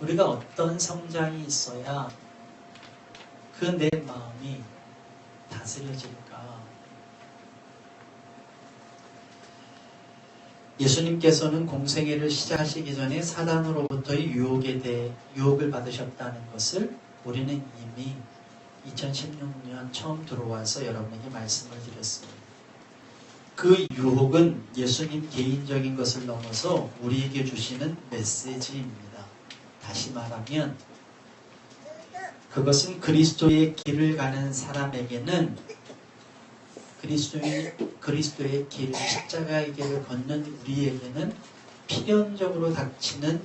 우리가 어떤 성장이 있어야 그 내 마음이 다스려질까? 예수님께서는 공생애를 시작하시기 전에 사단으로부터의 유혹을 받으셨다는 것을 우리는 이미 2016년 처음 들어와서 여러분에게 말씀을 드렸습니다. 그 유혹은 예수님 개인적인 것을 넘어서 우리에게 주시는 메시지입니다. 다시 말하면 그것은 그리스도의 길을 가는 사람에게는 그리스도의 길, 십자가의 길을 걷는 우리에게는 필연적으로 닥치는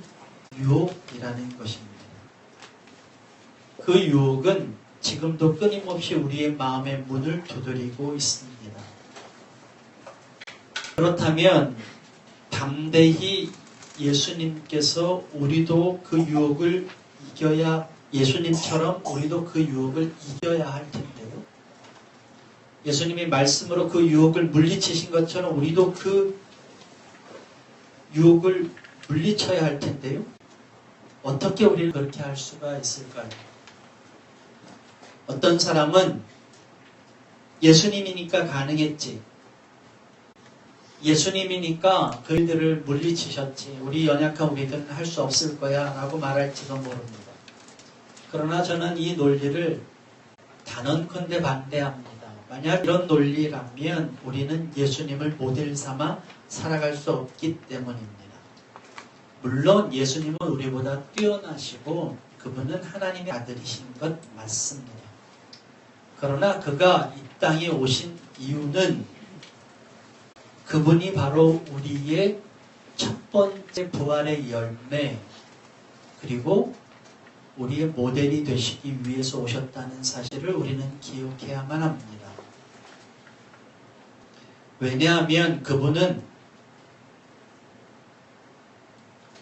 유혹이라는 것입니다. 그 유혹은 지금도 끊임없이 우리의 마음의 문을 두드리고 있습니다. 그렇다면 담대히 예수님께서 우리도 그 유혹을 이겨야, 예수님처럼 우리도 그 유혹을 이겨야 할 텐데요. 예수님이 말씀으로 그 유혹을 물리치신 것처럼 우리도 그 유혹을 물리쳐야 할 텐데요. 어떻게 우리를 그렇게 할 수가 있을까요? 어떤 사람은 예수님이니까 가능했지. 예수님이니까 그 일들을 물리치셨지. 우리 연약한 우리들은 할 수 없을 거야 라고 말할지도 모릅니다. 그러나 저는 이 논리를 단언컨대 반대합니다. 만약 이런 논리라면 우리는 예수님을 모델 삼아 살아갈 수 없기 때문입니다. 물론 예수님은 우리보다 뛰어나시고 그분은 하나님의 아들이신 것 맞습니다. 그러나 그가 이 땅에 오신 이유는 그분이 바로 우리의 첫 번째 부활의 열매, 그리고 우리의 모델이 되시기 위해서 오셨다는 사실을 우리는 기억해야만 합니다. 왜냐하면 그분은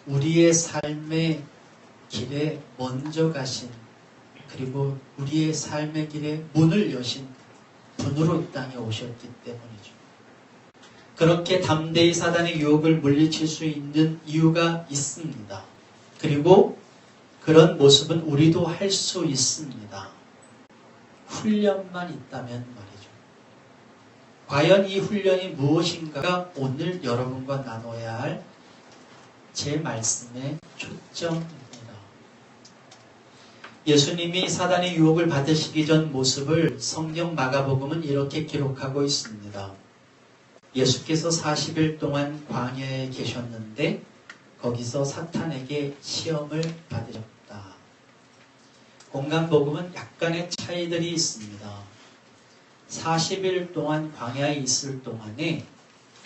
우리의 삶의 길에 먼저 가신, 그리고 우리의 삶의 길에 문을 여신 분으로 이 땅에 오셨기 때문이죠. 그렇게 담대히 사단의 유혹을 물리칠 수 있는 이유가 있습니다. 그리고 그런 모습은 우리도 할 수 있습니다. 훈련만 있다면 말이죠. 과연 이 훈련이 무엇인가가 오늘 여러분과 나눠야 할 제 말씀의 초점입니다. 예수님이 사단의 유혹을 받으시기 전 모습을 성경 마가복음은 이렇게 기록하고 있습니다. 예수께서 40일 동안 광야에 계셨는데 거기서 사탄에게 시험을 받으셨다. 공간복음은 약간의 차이들이 있습니다. 40일 동안 광야에 있을 동안에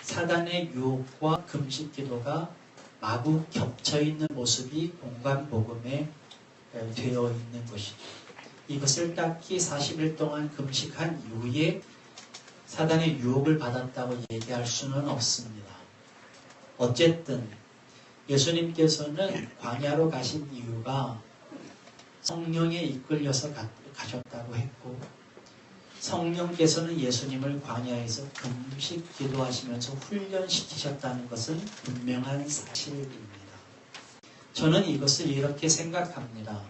사단의 유혹과 금식 기도가 마구 겹쳐있는 모습이 공간복음에 되어 있는 것이죠. 이것을 딱히 40일 동안 금식한 이후에 사단의 유혹을 받았다고 얘기할 수는 없습니다. 어쨌든 예수님께서는 광야로 가신 이유가 성령에 이끌려서 가셨다고 했고, 성령께서는 예수님을 광야에서 금식 기도하시면서 훈련시키셨다는 것은 분명한 사실입니다. 저는 이것을 이렇게 생각합니다.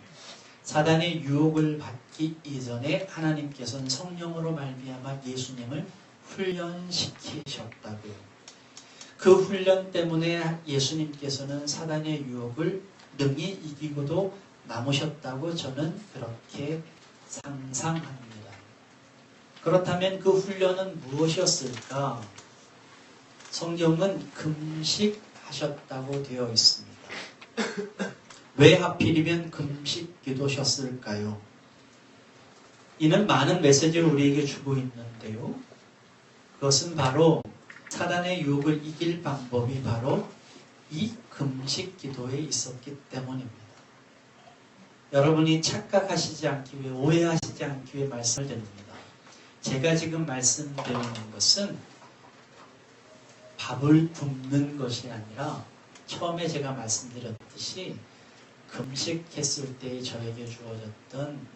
사단의 유혹을 받기 이전에 하나님께서는 성령으로 말미암아 예수님을 훈련시키셨다고요. 그 훈련 때문에 예수님께서는 사단의 유혹을 능히 이기고도 남으셨다고 저는 그렇게 상상합니다. 그렇다면 그 훈련은 무엇이었을까? 성경은 금식하셨다고 되어 있습니다. 왜 하필이면 금식 기도셨을까요? 이는 많은 메시지를 우리에게 주고 있는데요. 그것은 바로 사단의 유혹을 이길 방법이 바로 이 금식 기도에 있었기 때문입니다. 여러분이 착각하시지 않기 위해, 오해하시지 않기 위해 말씀을 드립니다. 제가 지금 말씀드리는 것은 밥을 굶는 것이 아니라 처음에 제가 말씀드렸듯이 금식했을 때 저에게 주어졌던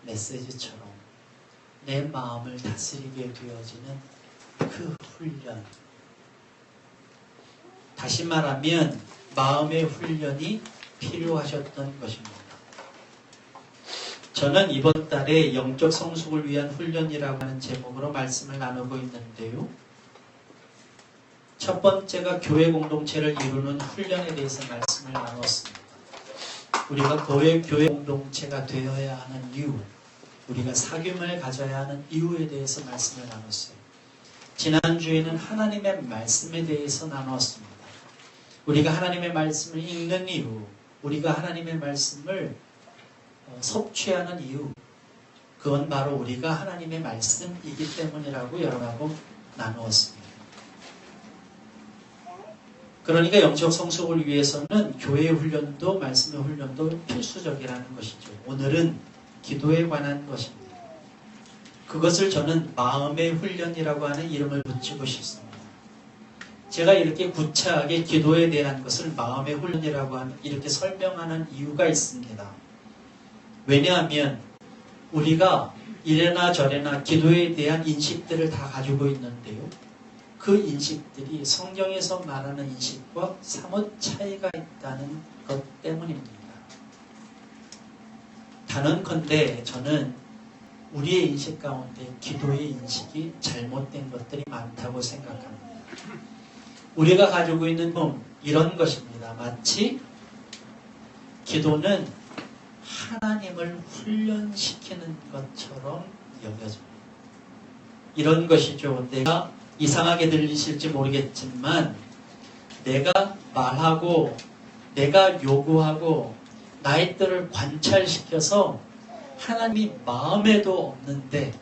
메시지처럼 내 마음을 다스리게 되어지는 그 훈련. 다시 말하면 마음의 훈련이 필요하셨던 것입니다. 저는 이번 달에 영적 성숙을 위한 훈련이라고 하는 제목으로 말씀을 나누고 있는데요. 첫 번째가 교회 공동체를 이루는 훈련에 대해서 말씀을 나눴습니다. 우리가 교회 공동체가 되어야 하는 이유, 우리가 사귐을 가져야 하는 이유에 대해서 말씀을 나눴어요. 지난주에는 하나님의 말씀에 대해서 나누었습니다. 우리가 하나님의 말씀을 읽는 이유, 우리가 하나님의 말씀을 섭취하는 이유, 그건 바로 우리가 하나님의 말씀이기 때문이라고 여러분하고 나누었습니다. 그러니까 영적 성숙을 위해서는 교회의 훈련도 말씀의 훈련도 필수적이라는 것이죠. 오늘은 기도에 관한 것입니다. 그것을 저는 마음의 훈련이라고 하는 이름을 붙이고 싶습니다. 제가 이렇게 구체하게 기도에 대한 것을 마음의 훈련이라고 하는 이렇게 설명하는 이유가 있습니다. 왜냐하면 우리가 이래나 저래나 기도에 대한 인식들을 다 가지고 있는데요. 그 인식들이 성경에서 말하는 인식과 사뭇 차이가 있다는 것 때문입니다. 단언컨대 저는 우리의 인식 가운데 기도의 인식이 잘못된 것들이 많다고 생각합니다. 우리가 가지고 있는 이런 것입니다. 마치 기도는 하나님을 훈련시키는 것처럼 여겨집니다. 이런 것이죠. 내가 이상하게 들리실지 모르겠지만 내가 말하고 내가 요구하고 나의 뜻을 관찰시켜서 하나님이 마음에도 없는데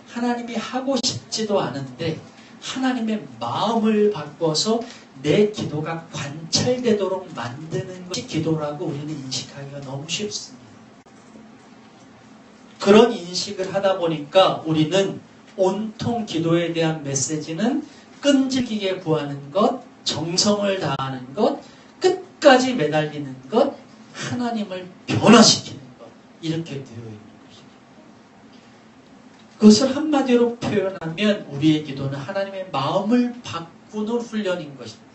하나님이 하고 싶지도 않은데 하나님의 마음을 바꿔서 내 기도가 관찰되도록 만드는 것이 기도라고 우리는 인식하기가 너무 쉽습니다. 그런 인식을 하다 보니까 우리는 온통 기도에 대한 메시지는 끈질기게 구하는 것, 정성을 다하는 것, 끝까지 매달리는 것, 하나님을 변화시키는 것, 이렇게 되어 있는 것이죠. 그것을 한마디로 표현하면 우리의 기도는 하나님의 마음을 바꾸는 훈련인 것입니다.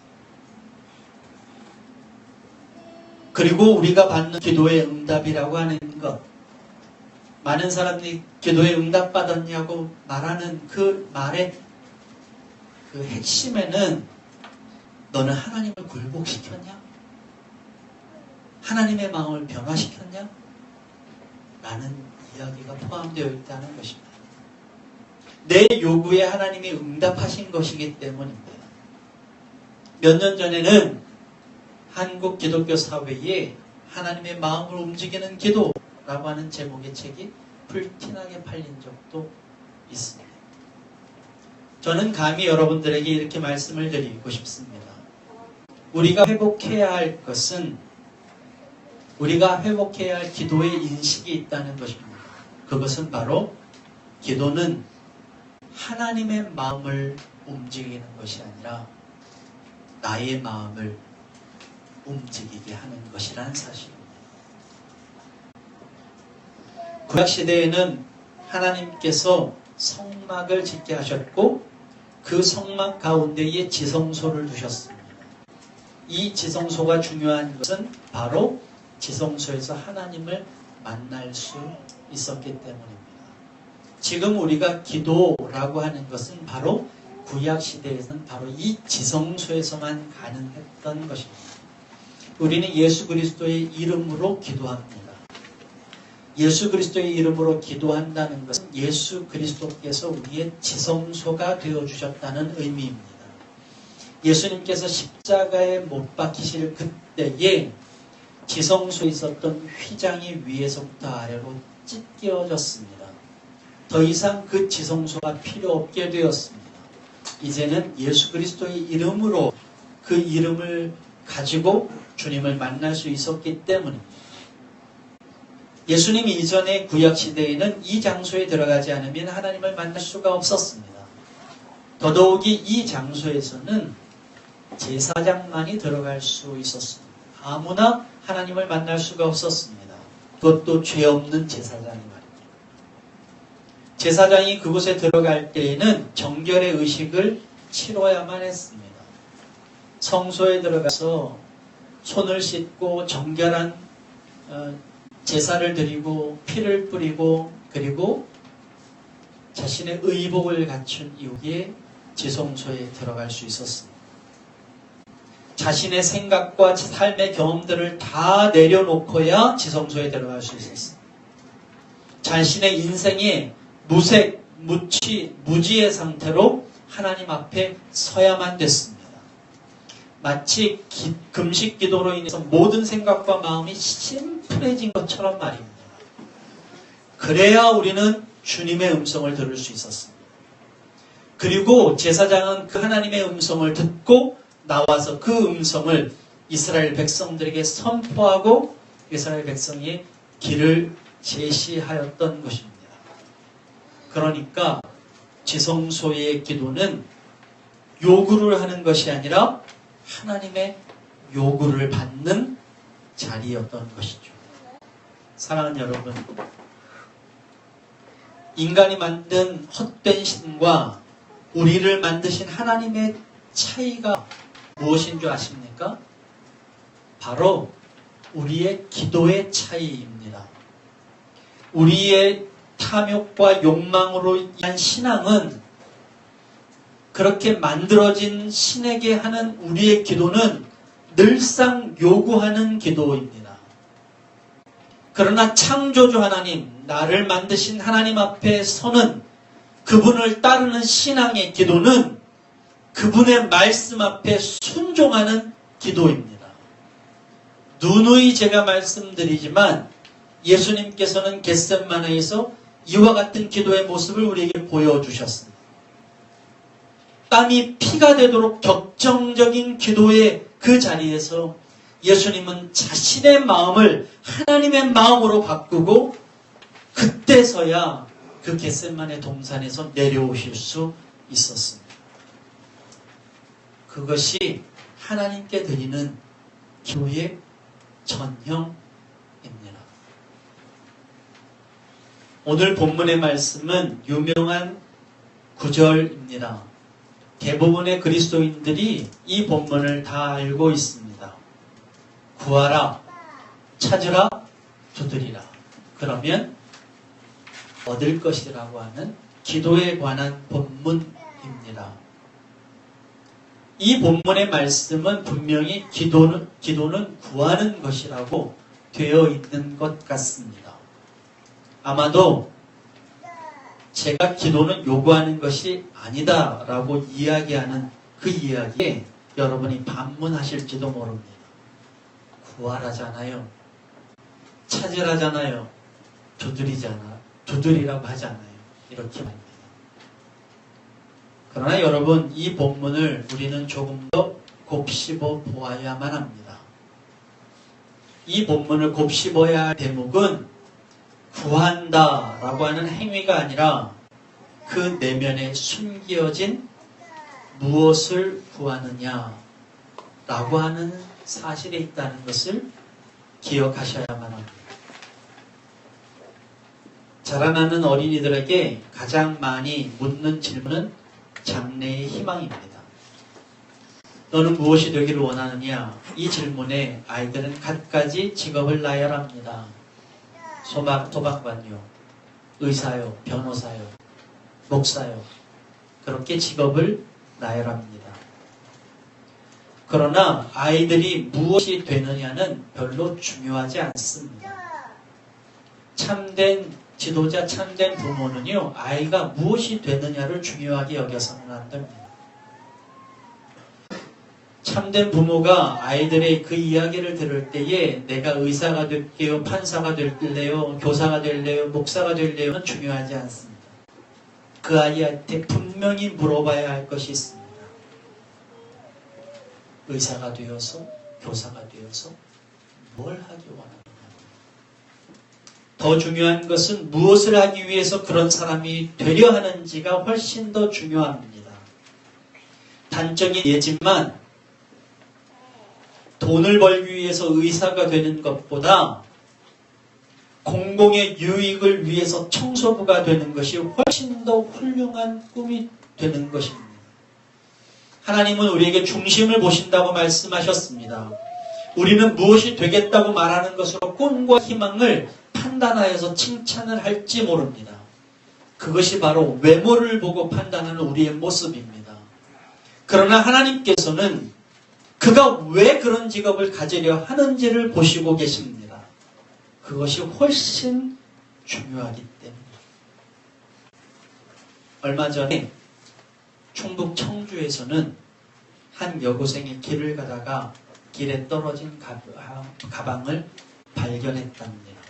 그리고 우리가 받는 기도의 응답이라고 하는 것, 많은 사람들이 기도에 응답받았냐고 말하는 그 말의 그 핵심에는 너는 하나님을 굴복시켰냐? 하나님의 마음을 변화시켰냐? 라는 이야기가 포함되어 있다는 것입니다. 내 요구에 하나님이 응답하신 것이기 때문입니다. 몇 년 전에는 한국 기독교 사회에 하나님의 마음을 움직이는 기도라고 하는 제목의 책이 불티나게 팔린 적도 있습니다. 저는 감히 여러분들에게 이렇게 말씀을 드리고 싶습니다. 우리가 회복해야 할 것은 우리가 회복해야 할 기도의 인식이 있다는 것입니다. 그것은 바로 기도는 하나님의 마음을 움직이는 것이 아니라 나의 마음을 움직이게 하는 것이라는 사실입니다. 구약시대에는 하나님께서 성막을 짓게 하셨고 그 성막 가운데에 지성소를 두셨습니다. 이 지성소가 중요한 것은 바로 지성소에서 하나님을 만날 수 있었기 때문입니다. 지금 우리가 기도라고 하는 것은 바로 구약시대에서는 바로 이 지성소에서만 가능했던 것입니다. 우리는 예수 그리스도의 이름으로 기도합니다. 예수 그리스도의 이름으로 기도한다는 것은 예수 그리스도께서 우리의 지성소가 되어주셨다는 의미입니다. 예수님께서 십자가에 못 박히실 그때에 지성소에 있었던 휘장이 위에서부터 아래로 찢겨졌습니다. 더 이상 그 지성소가 필요 없게 되었습니다. 이제는 예수 그리스도의 이름으로 그 이름을 가지고 주님을 만날 수 있었기 때문입니다. 예수님 이전의 구약시대에는 이 장소에 들어가지 않으면 하나님을 만날 수가 없었습니다. 더더욱이 이 장소에서는 제사장만이 들어갈 수 있었습니다. 아무나 하나님을 만날 수가 없었습니다. 그것도 죄 없는 제사장이 말입니다. 제사장이 그곳에 들어갈 때에는 정결의 의식을 치러야만 했습니다. 성소에 들어가서 손을 씻고 정결한 제사를 드리고 피를 뿌리고 그리고 자신의 의복을 갖춘 이후에 지성소에 들어갈 수 있었습니다. 자신의 생각과 삶의 경험들을 다 내려놓고야 지성소에 들어갈 수 있었습니다. 자신의 인생에 무색, 무지의 상태로 하나님 앞에 서야만 됐습니다. 마치 금식 기도로 인해서 모든 생각과 마음이 심플해진 것처럼 말입니다. 그래야 우리는 주님의 음성을 들을 수 있었습니다. 그리고 제사장은 그 하나님의 음성을 듣고 나와서 그 음성을 이스라엘 백성들에게 선포하고 이스라엘 백성이 길을 제시하였던 것입니다. 그러니까 지성소의 기도는 요구를 하는 것이 아니라 하나님의 요구를 받는 자리였던 것이죠. 사랑하는 여러분, 인간이 만든 헛된 신과 우리를 만드신 하나님의 차이가 무엇인 줄 아십니까? 바로 우리의 기도의 차이입니다. 우리의 탐욕과 욕망으로 인한 신앙은 그렇게 만들어진 신에게 하는 우리의 기도는 늘상 요구하는 기도입니다. 그러나 창조주 하나님, 나를 만드신 하나님 앞에 서는 그분을 따르는 신앙의 기도는 그분의 말씀 앞에 순종하는 기도입니다. 누누이 제가 말씀드리지만 예수님께서는 겟세마네에서 이와 같은 기도의 모습을 우리에게 보여주셨습니다. 땀이 피가 되도록 격정적인 기도의 그 자리에서 예수님은 자신의 마음을 하나님의 마음으로 바꾸고 그때서야 그 겟세마네 동산에서 내려오실 수 있었습니다. 그것이 하나님께 드리는 기도의 전형입니다. 오늘 본문의 말씀은 유명한 구절입니다. 대부분의 그리스도인들이 이 본문을 다 알고 있습니다. 구하라, 찾으라, 두드리라. 그러면 얻을 것이라고 하는 기도에 관한 본문입니다. 이 본문의 말씀은 분명히 기도는 구하는 것이라고 되어 있는 것 같습니다. 아마도 제가 기도는 요구하는 것이 아니다라고 이야기하는 그 이야기에 여러분이 반문하실지도 모릅니다. 구하라잖아요. 찾으라잖아요. 두드리라고 하잖아요. 이렇게 말입니다. 그러나 여러분, 이 본문을 우리는 조금 더 곱씹어 보아야만 합니다. 이 본문을 곱씹어야 할 대목은 구한다라고 하는 행위가 아니라 그 내면에 숨겨진 무엇을 구하느냐라고 하는 사실에 있다는 것을 기억하셔야만 합니다. 자라나는 어린이들에게 가장 많이 묻는 질문은 장래의 희망입니다. 너는 무엇이 되기를 원하느냐? 이 질문에 아이들은 갖가지 직업을 나열합니다. 소방관요, 의사요, 변호사요, 목사요. 그렇게 직업을 나열합니다. 그러나 아이들이 무엇이 되느냐는 별로 중요하지 않습니다. 참된 지도자, 참된 부모는요, 아이가 무엇이 되느냐를 중요하게 여겨서는 안 됩니다. 참된 부모가 아이들의 그 이야기를 들을 때에 내가 의사가 될게요, 판사가 될래요, 교사가 될래요, 목사가 될래요는 중요하지 않습니다. 그 아이한테 분명히 물어봐야 할 것이 있습니다. 의사가 되어서, 교사가 되어서 뭘 하기 원하느냐. 더 중요한 것은 무엇을 하기 위해서 그런 사람이 되려 하는지가 훨씬 더 중요합니다. 단적인 예지만 돈을 벌기 위해서 의사가 되는 것보다 공공의 유익을 위해서 청소부가 되는 것이 훨씬 더 훌륭한 꿈이 되는 것입니다. 하나님은 우리에게 중심을 보신다고 말씀하셨습니다. 우리는 무엇이 되겠다고 말하는 것으로 꿈과 희망을 판단하여서 칭찬을 할지 모릅니다. 그것이 바로 외모를 보고 판단하는 우리의 모습입니다. 그러나 하나님께서는 그가 왜 그런 직업을 가지려 하는지를 보시고 계십니다. 그것이 훨씬 중요하기 때문에. 얼마 전에 충북 청주에서는 한 여고생이 길을 가다가 길에 떨어진 가방을 발견했답니다.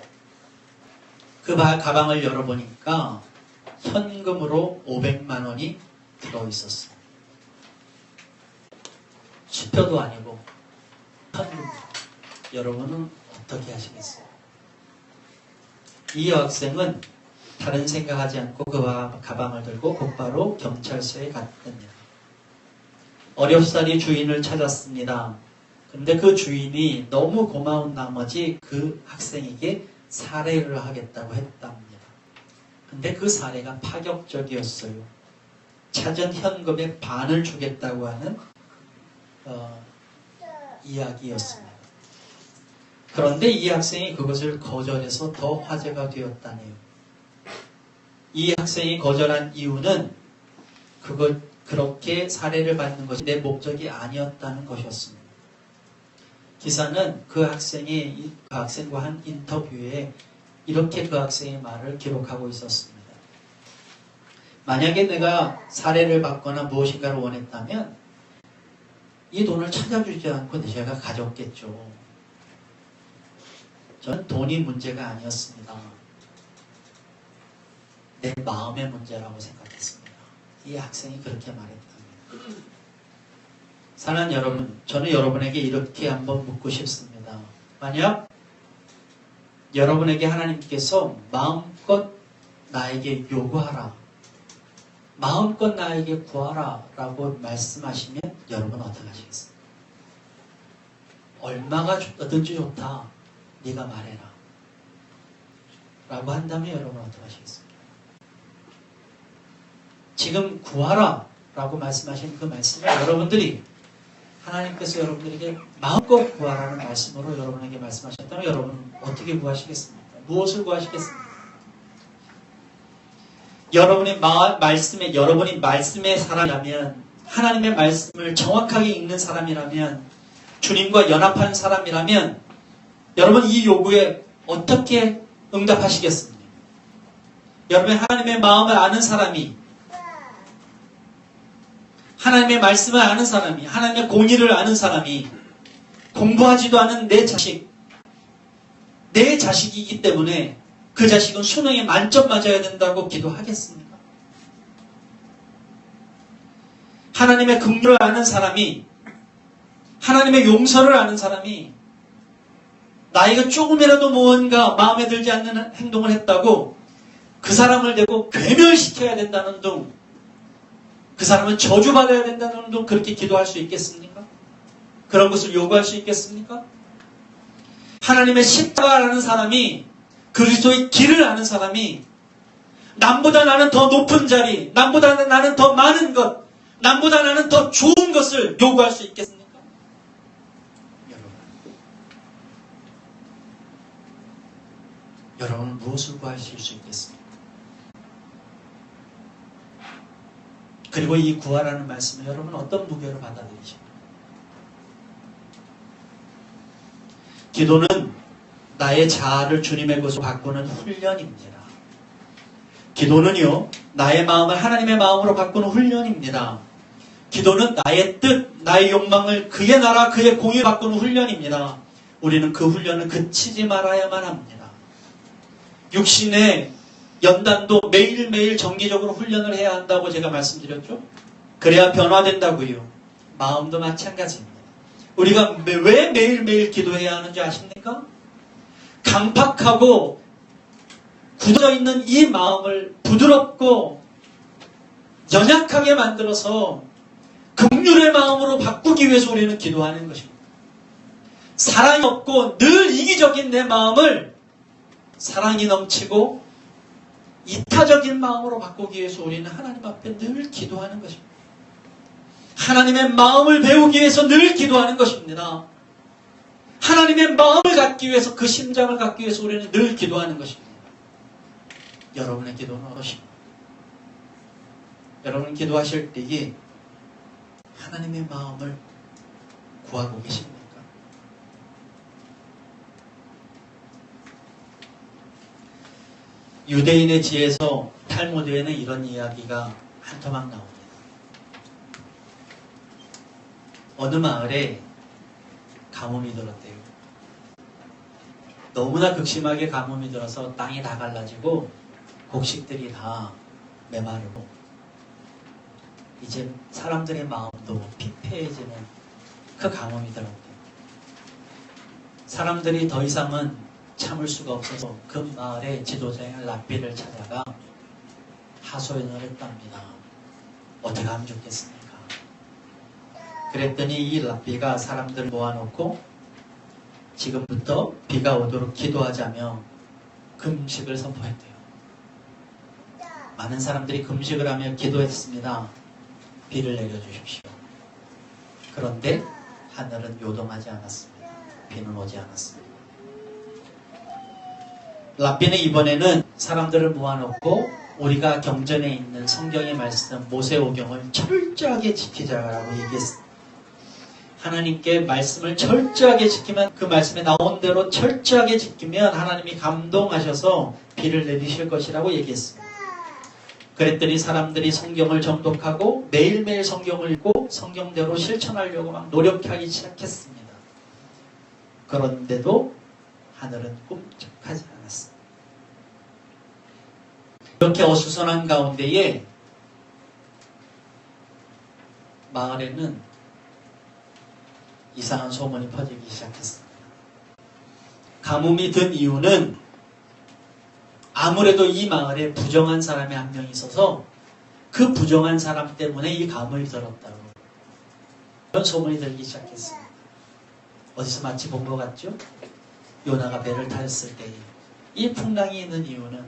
그 가방을 열어보니까 현금으로 500만 원이 들어있었어요. 수표도 아니고 현금. 여러분은 어떻게 하시겠어요? 이 여학생은 다른 생각하지 않고 그 가방을 들고 곧바로 경찰서에 갔답니다. 어렵사리 주인을 찾았습니다. 그런데 그 주인이 너무 고마운 나머지 그 학생에게 살해를 하겠다고 했답니다. 근데 그 살해가 파격적이었어요. 찾은 현금의 반을 주겠다고 하는 이야기였습니다. 그런데 이 학생이 그것을 거절해서 더 화제가 되었다네요. 이 학생이 거절한 이유는 그렇게 살해를 받는 것이 내 목적이 아니었다는 것이었습니다. 기사는 그 학생과 한 인터뷰에 이렇게 그 학생의 말을 기록하고 있었습니다. 만약에 내가 살해를 받거나 무엇인가를 원했다면 이 돈을 찾아주지 않고 제가 가졌겠죠. 저는 돈이 문제가 아니었습니다. 내 마음의 문제라고 생각했습니다. 이 학생이 그렇게 말했답니다. 사랑하는 여러분, 저는 여러분에게 이렇게 한번 묻고 싶습니다. 만약 여러분에게 하나님께서 마음껏 나에게 요구하라, 마음껏 나에게 구하라 라고 말씀하시면 여러분 어떻게 하시겠습니까? 얼마가 어떤지 좋다, 네가 말해라 라고 한다면 여러분 어떻게 하시겠습니까? 지금 구하라 라고 말씀하신 그 말씀을 여러분들이 하나님께서 여러분들에게 마음껏 구하라는 말씀으로 여러분에게 말씀하셨다면 여러분은 어떻게 구하시겠습니까? 무엇을 구하시겠습니까? 여러분이 말씀의 사람이라면, 하나님의 말씀을 정확하게 읽는 사람이라면, 주님과 연합하는 사람이라면 여러분 이 요구에 어떻게 응답하시겠습니까? 여러분 하나님의 마음을 아는 사람이, 하나님의 말씀을 아는 사람이, 하나님의 공의를 아는 사람이 공부하지도 않은 내 자식이기 때문에 그 자식은 수능에 만점 맞아야 된다고 기도하겠습니까? 하나님의 긍휼을 아는 사람이, 하나님의 용서를 아는 사람이 나이가 조금이라도 무언가 마음에 들지 않는 행동을 했다고 그 사람을 대고 괴멸시켜야 된다는 둥, 그 사람은 저주받아야 된다는 둥 그렇게 기도할 수 있겠습니까? 그런 것을 요구할 수 있겠습니까? 하나님의 십자가를 아는 사람이, 그리스도의 길을 아는 사람이 남보다 나는 더 높은 자리, 남보다 나는 더 많은 것, 남보다 나는 더 좋은 것을 요구할 수 있겠습니까? 여러분은 무엇을 구하실 수 있겠습니까? 그리고 이 구하라는 말씀을 여러분 어떤 무게로 받아들이십니까? 기도는 나의 자아를 주님의 것으로 바꾸는 훈련입니다. 기도는요, 나의 마음을 하나님의 마음으로 바꾸는 훈련입니다. 기도는 나의 뜻, 나의 욕망을 그의 나라, 그의 공의로 바꾸는 훈련입니다. 우리는 그 훈련을 그치지 말아야만 합니다. 육신의 연단도 매일매일 정기적으로 훈련을 해야 한다고 제가 말씀드렸죠. 그래야 변화된다고요. 마음도 마찬가지입니다. 우리가 왜 매일매일 기도해야 하는지 아십니까? 강팍하고 굳어져 있는 이 마음을 부드럽고 연약하게 만들어서 긍휼의 마음으로 바꾸기 위해서 우리는 기도하는 것입니다. 사랑이 없고 늘 이기적인 내 마음을 사랑이 넘치고 이타적인 마음으로 바꾸기 위해서 우리는 하나님 앞에 늘 기도하는 것입니다. 하나님의 마음을 배우기 위해서 늘 기도하는 것입니다. 하나님의 마음을 갖기 위해서, 그 심장을 갖기 위해서 우리는 늘 기도하는 것입니다. 여러분의 기도는 어떠십니까? 여러분 기도하실 때에 하나님의 마음을 구하고 계십니까? 유대인의 지에서 탈무드에는 이런 이야기가 한토막 나옵니다. 어느 마을에 가뭄이 들었대요. 너무나 극심하게 가뭄이 들어서 땅이 다 갈라지고 곡식들이 다 메마르고 이제 사람들의 마음도 피폐해지는 그 가뭄이 들었대요. 사람들이 더 이상은 참을 수가 없어서 그 마을의 지도자인 랍비를 찾아가 하소연을 했답니다. 어떻게 하면 좋겠습니까? 그랬더니 이 랍비가 사람들을 모아놓고 지금부터 비가 오도록 기도하자며 금식을 선포했대요. 많은 사람들이 금식을 하며 기도했습니다. 비를 내려주십시오. 그런데 하늘은 요동하지 않았습니다. 비는 오지 않았습니다. 랍비는 이번에는 사람들을 모아놓고 우리가 경전에 있는 성경의 말씀 모세오경을 철저하게 지키자라고 얘기했습니다. 하나님께 말씀을 철저하게 지키면, 그 말씀에 나온 대로 철저하게 지키면 하나님이 감동하셔서 비를 내리실 것이라고 얘기했습니다. 그랬더니 사람들이 성경을 정독하고 매일매일 성경을 읽고 성경대로 실천하려고 막 노력하기 시작했습니다. 그런데도 하늘은 꿈쩍하지 않았습니다. 이렇게 어수선한 가운데에 마을에는 이상한 소문이 퍼지기 시작했습니다. 가뭄이 든 이유는 아무래도 이 마을에 부정한 사람이 한 명 있어서 그 부정한 사람 때문에 이 가뭄이 들었다고 그런 소문이 들기 시작했습니다. 어디서 마치 본 것 같죠? 요나가 배를 탔을 때 이 풍랑이 있는 이유는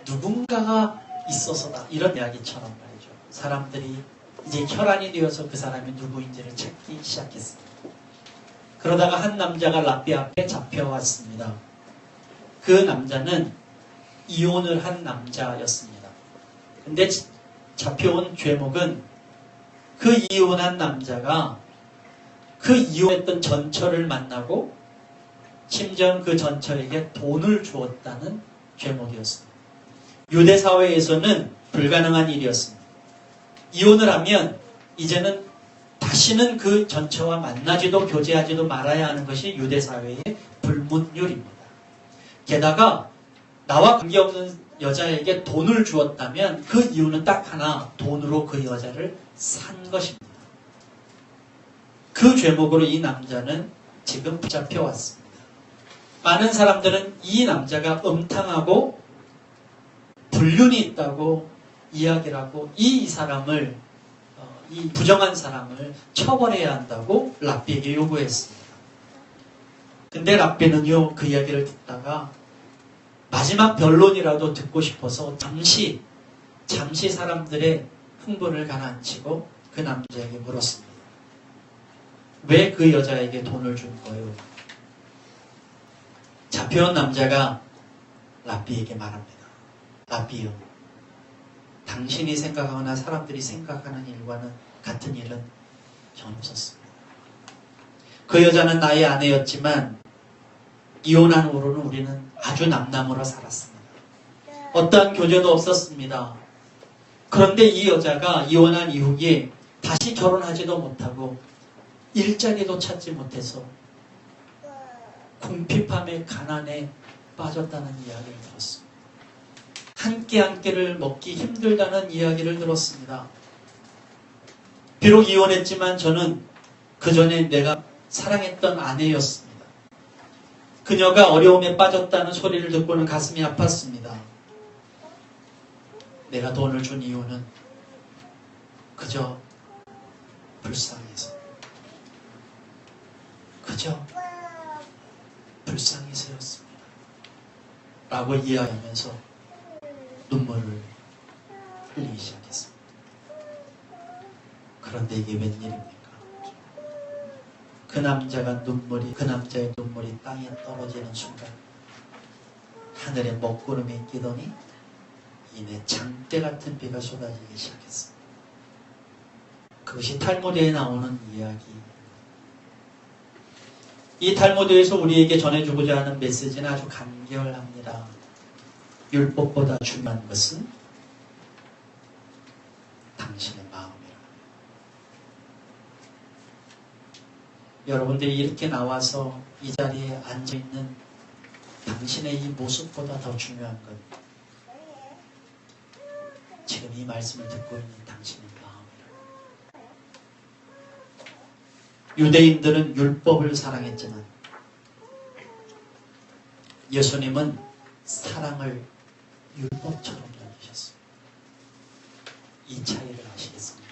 누군가가 있어서다. 이런 이야기처럼 말이죠. 사람들이 이제 혈안이 되어서 그 사람이 누구인지를 찾기 시작했습니다. 그러다가 한 남자가 랍비 앞에 잡혀왔습니다. 그 남자는 이혼을 한 남자였습니다. 근데 잡혀온 죄목은 그 이혼한 남자가 그 이혼했던 전처를 만나고 심지어 그 전처에게 돈을 주었다는 죄목이었습니다. 유대 사회에서는 불가능한 일이었습니다. 이혼을 하면 이제는 다시는 그 전처와 만나지도 교제하지도 말아야 하는 것이 유대 사회의 불문율입니다. 게다가 나와 관계없는 여자에게 돈을 주었다면 그 이유는 딱 하나, 돈으로 그 여자를 산 것입니다. 그 죄목으로 이 남자는 지금 붙잡혀왔습니다. 많은 사람들은 이 남자가 음탕하고 불륜이 있다고 이야기를 하고 이 사람을 이 부정한 사람을 처벌해야 한다고 랍비에게 요구했습니다. 근데 랍비는요 그 이야기를 듣다가 마지막 변론이라도 듣고 싶어서 잠시 사람들의 흥분을 가라앉히고 그 남자에게 물었습니다. 왜 그 여자에게 돈을 준 거예요? 잡혀온 남자가 랍비에게 말합니다. 랍비요, 당신이 생각하거나 사람들이 생각하는 일과는 같은 일은 전 없었습니다. 그 여자는 나의 아내였지만 이혼한 후로는 우리는 아주 남남으로 살았습니다. 어떠한 교제도 없었습니다. 그런데 이 여자가 이혼한 이후에 다시 결혼하지도 못하고 일자리도 찾지 못해서 궁핍함에 가난에 빠졌다는 이야기를 들었습니다. 한 끼를 먹기 힘들다는 이야기를 들었습니다. 비록 이혼했지만 저는 그 전에 내가 사랑했던 아내였습니다. 그녀가 어려움에 빠졌다는 소리를 듣고는 가슴이 아팠습니다. 내가 돈을 준 이유는 그저 불쌍해서. 그저 불쌍해서였습니다. 라고 이야기하면서 눈물을 흘리기 시작했습니다. 그런데 이게 웬일입니까? 그 남자의 눈물이 땅에 떨어지는 순간 하늘에 먹구름이 끼더니 이내 장대 같은 비가 쏟아지기 시작했습니다. 그것이 탈무드에 나오는 이야기. 이 탈무드에서 우리에게 전해주고자 하는 메시지는 아주 간결합니다. 율법보다 중요한 것은 당신의 마음이라. 여러분들이 이렇게 나와서 이 자리에 앉아있는 당신의 이 모습보다 더 중요한 것, 지금 이 말씀을 듣고 있는 당신의 마음이라. 유대인들은 율법을 사랑했지만 예수님은 사랑을 율법처럼 여기셨습니다. 이 차이를 아시겠습니까?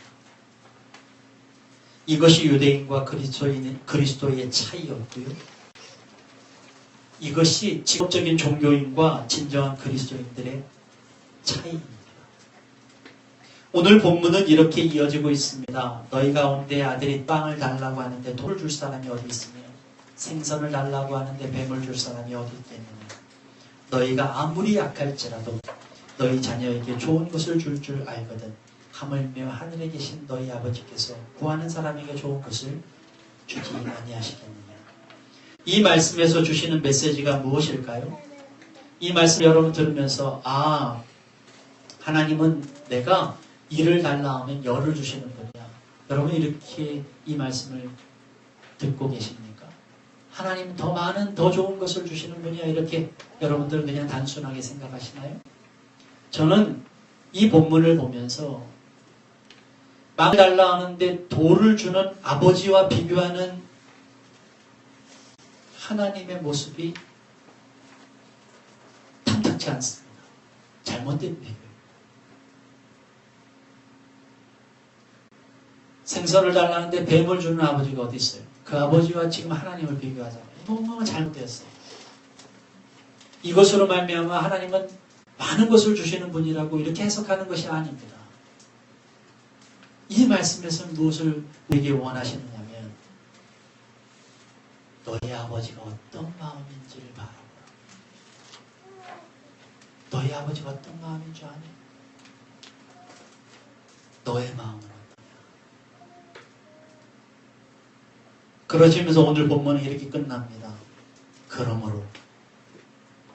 이것이 유대인과 그리스도의 차이였고요. 이것이 직업적인 종교인과 진정한 그리스도인들의 차이입니다. 오늘 본문은 이렇게 이어지고 있습니다. 너희 가운데 아들이 빵을 달라고 하는데 돌을 줄 사람이 어디 있으며 생선을 달라고 하는데 뱀을 줄 사람이 어디 있겠느냐. 너희가 아무리 약할지라도 너희 자녀에게 좋은 것을 줄 알거든 하물며 하늘에 계신 너희 아버지께서 구하는 사람에게 좋은 것을 주지 아니하시겠느냐. 이 말씀에서 주시는 메시지가 무엇일까요? 이 말씀 여러분 들으면서 하나님은 내가 이를 달라 하면 열을 주시는 분이야. 여러분 이렇게 이 말씀을 듣고 계십니까? 하나님 더 많은 더 좋은 것을 주시는 분이야. 이렇게 여러분들은 그냥 단순하게 생각하시나요? 저는 이 본문을 보면서 빵을 달라 하는데 돌을 주는 아버지와 비교하는 하나님의 모습이 그렇지 않습니다. 잘못된 비교예요. 생선을 달라는데 뱀을 주는 아버지가 어디 있어요? 그 아버지와 지금 하나님을 비교하잖아요. 너무 잘못되었어요. 이것으로 말미암아 하나님은 많은 것을 주시는 분이라고 이렇게 해석하는 것이 아닙니다. 이 말씀에서 무엇을 우리에게 원하시느냐면 너희 아버지가 어떤 마음인지를 바라보라. 너희 아버지가 어떤 마음인 줄 아니? 너의 마음은 어떠냐? 그러시면서 오늘 본문은 이렇게 끝납니다. 그러므로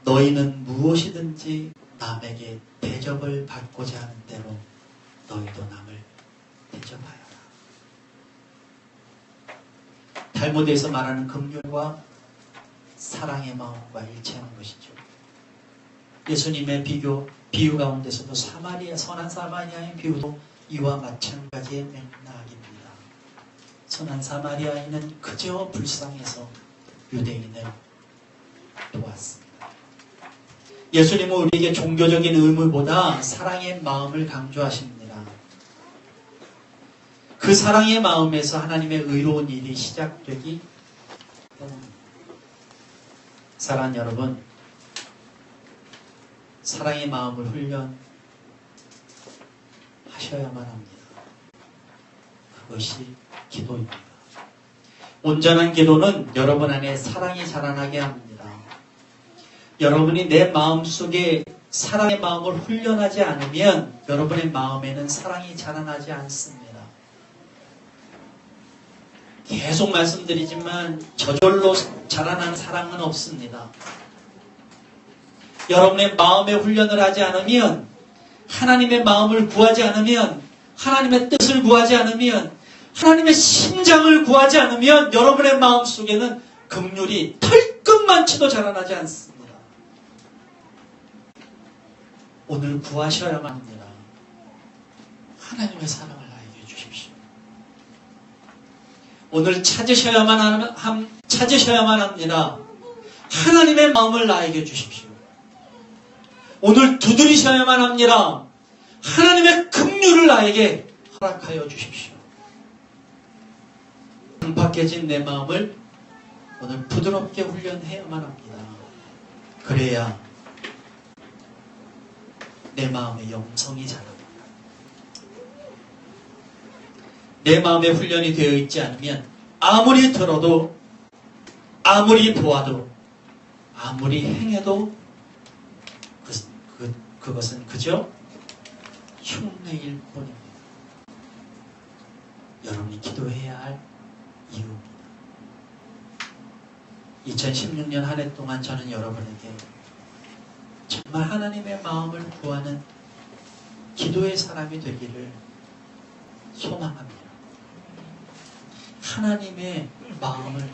너희는 무엇이든지 남에게 대접을 받고자 하는 대로 너희도 남을 대접하여라. 탈무드에서 말하는 긍휼과 사랑의 마음과 일치하는 것이죠. 예수님의 비유 가운데서도 선한 사마리아의 비유도 이와 마찬가지의 맥락입니다. 선한 사마리아인은 그저 불쌍해서 유대인을 도왔습니다. 예수님은 우리에게 종교적인 의무보다 사랑의 마음을 강조하십니다. 그 사랑의 마음에서 하나님의 의로운 일이 시작되기 때문입니다. 사랑하는 여러분, 사랑의 마음을 훈련하셔야만 합니다. 그것이 기도입니다. 온전한 기도는 여러분 안에 사랑이 자라나게 합니다. 여러분이 내 마음속에 사랑의 마음을 훈련하지 않으면 여러분의 마음에는 사랑이 자라나지 않습니다. 계속 말씀드리지만 저절로 자라나는 사랑은 없습니다. 여러분의 마음의 훈련을 하지 않으면, 하나님의 마음을 구하지 않으면, 하나님의 뜻을 구하지 않으면, 하나님의 심장을 구하지 않으면 여러분의 마음 속에는 긍휼이 털끝만치도 자라나지 않습니다. 오늘 구하셔야만 합니다. 하나님의 사랑을 나에게 주십시오. 오늘 찾으셔야만 합니다. 하나님의 마음을 나에게 주십시오. 오늘 두드리셔야만 합니다. 하나님의 긍휼을 나에게 허락하여 주십시오. 강팍해진 내 마음을 오늘 부드럽게 훈련해야만 합니다. 그래야 내 마음의 영성이 자랍니다. 내 마음의 훈련이 되어 있지 않으면 아무리 들어도, 아무리 보아도, 아무리 행해도 그것은 그저 흉내일 뿐입니다. 여러분이 기도해야 할 이유입니다. 2016년 한 해 동안 저는 여러분에게 정말 하나님의 마음을 구하는 기도의 사람이 되기를 소망합니다. 하나님의 마음을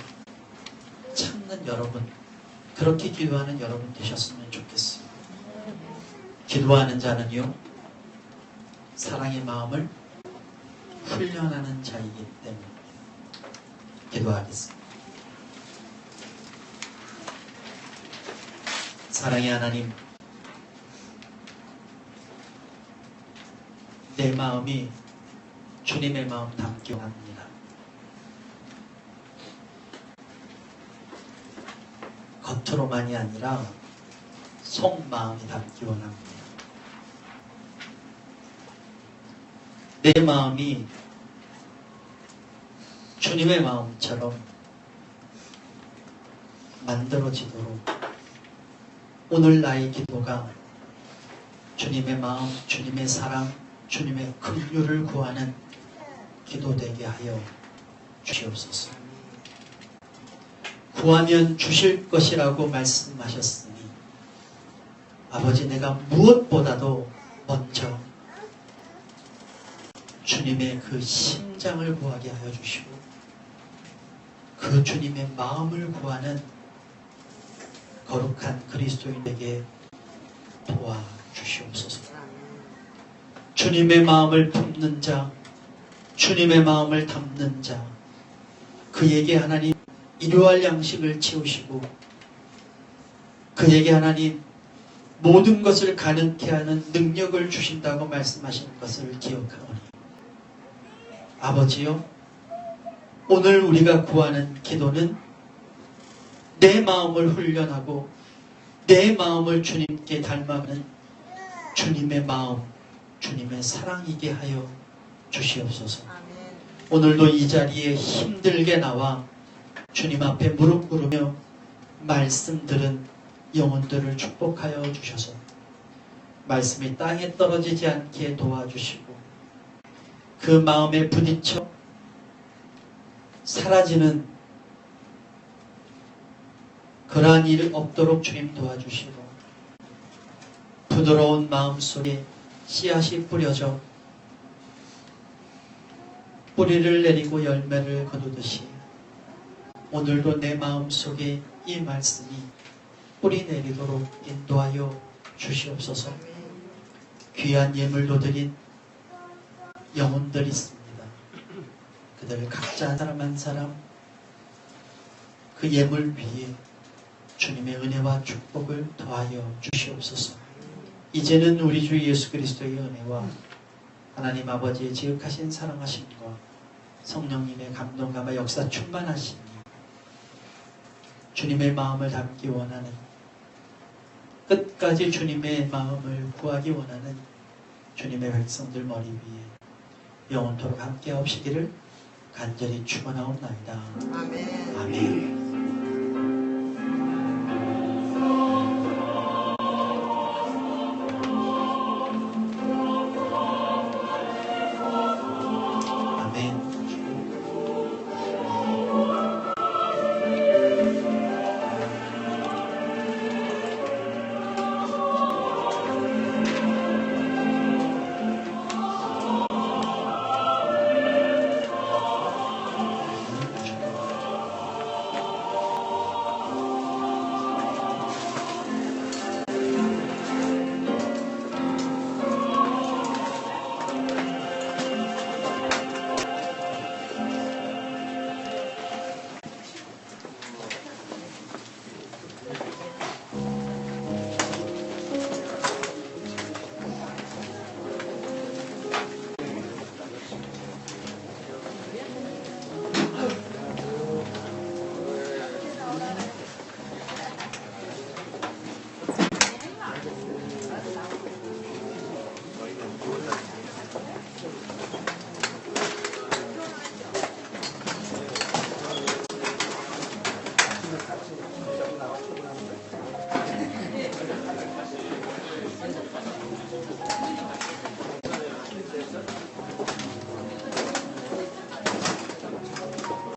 찾는 여러분, 그렇게 기도하는 여러분 되셨으면 좋겠습니다. 기도하는 자는요, 사랑의 마음을 훈련하는 자이기 때문에 기도하겠습니다. 사랑의 하나님, 내 마음이 주님의 마음 닮기 원합니다. 겉으로만이 아니라 속마음이 닮기 원합니다. 내 마음이 주님의 마음처럼 만들어지도록 오늘 나의 기도가 주님의 마음, 주님의 사랑, 주님의 긍휼을 구하는 기도 되게 하여 주시옵소서. 구하면 주실 것이라고 말씀하셨으니 아버지, 내가 무엇보다도 먼저 주님의 그 심장을 구하게 하여 주시고 그 주님의 마음을 구하는 거룩한 그리스도인에게 도와주시옵소서. 주님의 마음을 품는 자, 주님의 마음을 담는 자, 그에게 하나님 일용할 양식을 채우시고 그에게 하나님 모든 것을 가능케 하는 능력을 주신다고 말씀하신 것을 기억하오니 아버지요, 오늘 우리가 구하는 기도는 내 마음을 훈련하고 내 마음을 주님께 닮아가는 주님의 마음, 주님의 사랑이게 하여 주시옵소서. 오늘도 이 자리에 힘들게 나와 주님 앞에 무릎 꿇으며 말씀 들은 영혼들을 축복하여 주셔서 말씀이 땅에 떨어지지 않게 도와주시고 그 마음에 부딪혀 사라지는 그러한 일이 없도록 주님 도와주시고 부드러운 마음 속에 씨앗이 뿌려져 뿌리를 내리고 열매를 거두듯이 오늘도 내 마음 속에 이 말씀이 뿌리 내리도록 인도하여 주시옵소서. 귀한 예물도 드린 영혼들이 있습니다. 그들 각자 한 사람 한 사람 그 예물 위에 주님의 은혜와 축복을 더하여 주시옵소서. 이제는 우리 주 예수 그리스도의 은혜와 하나님 아버지의 지극하신 사랑하심과 성령님의 감동감화 역사 충만하심이 주님의 마음을 담기 원하는 끝까지 주님의 마음을 구하기 원하는 주님의 백성들 머리 위에 영원토록 함께 하시기를 간절히 축원하옵나이다. 아멘.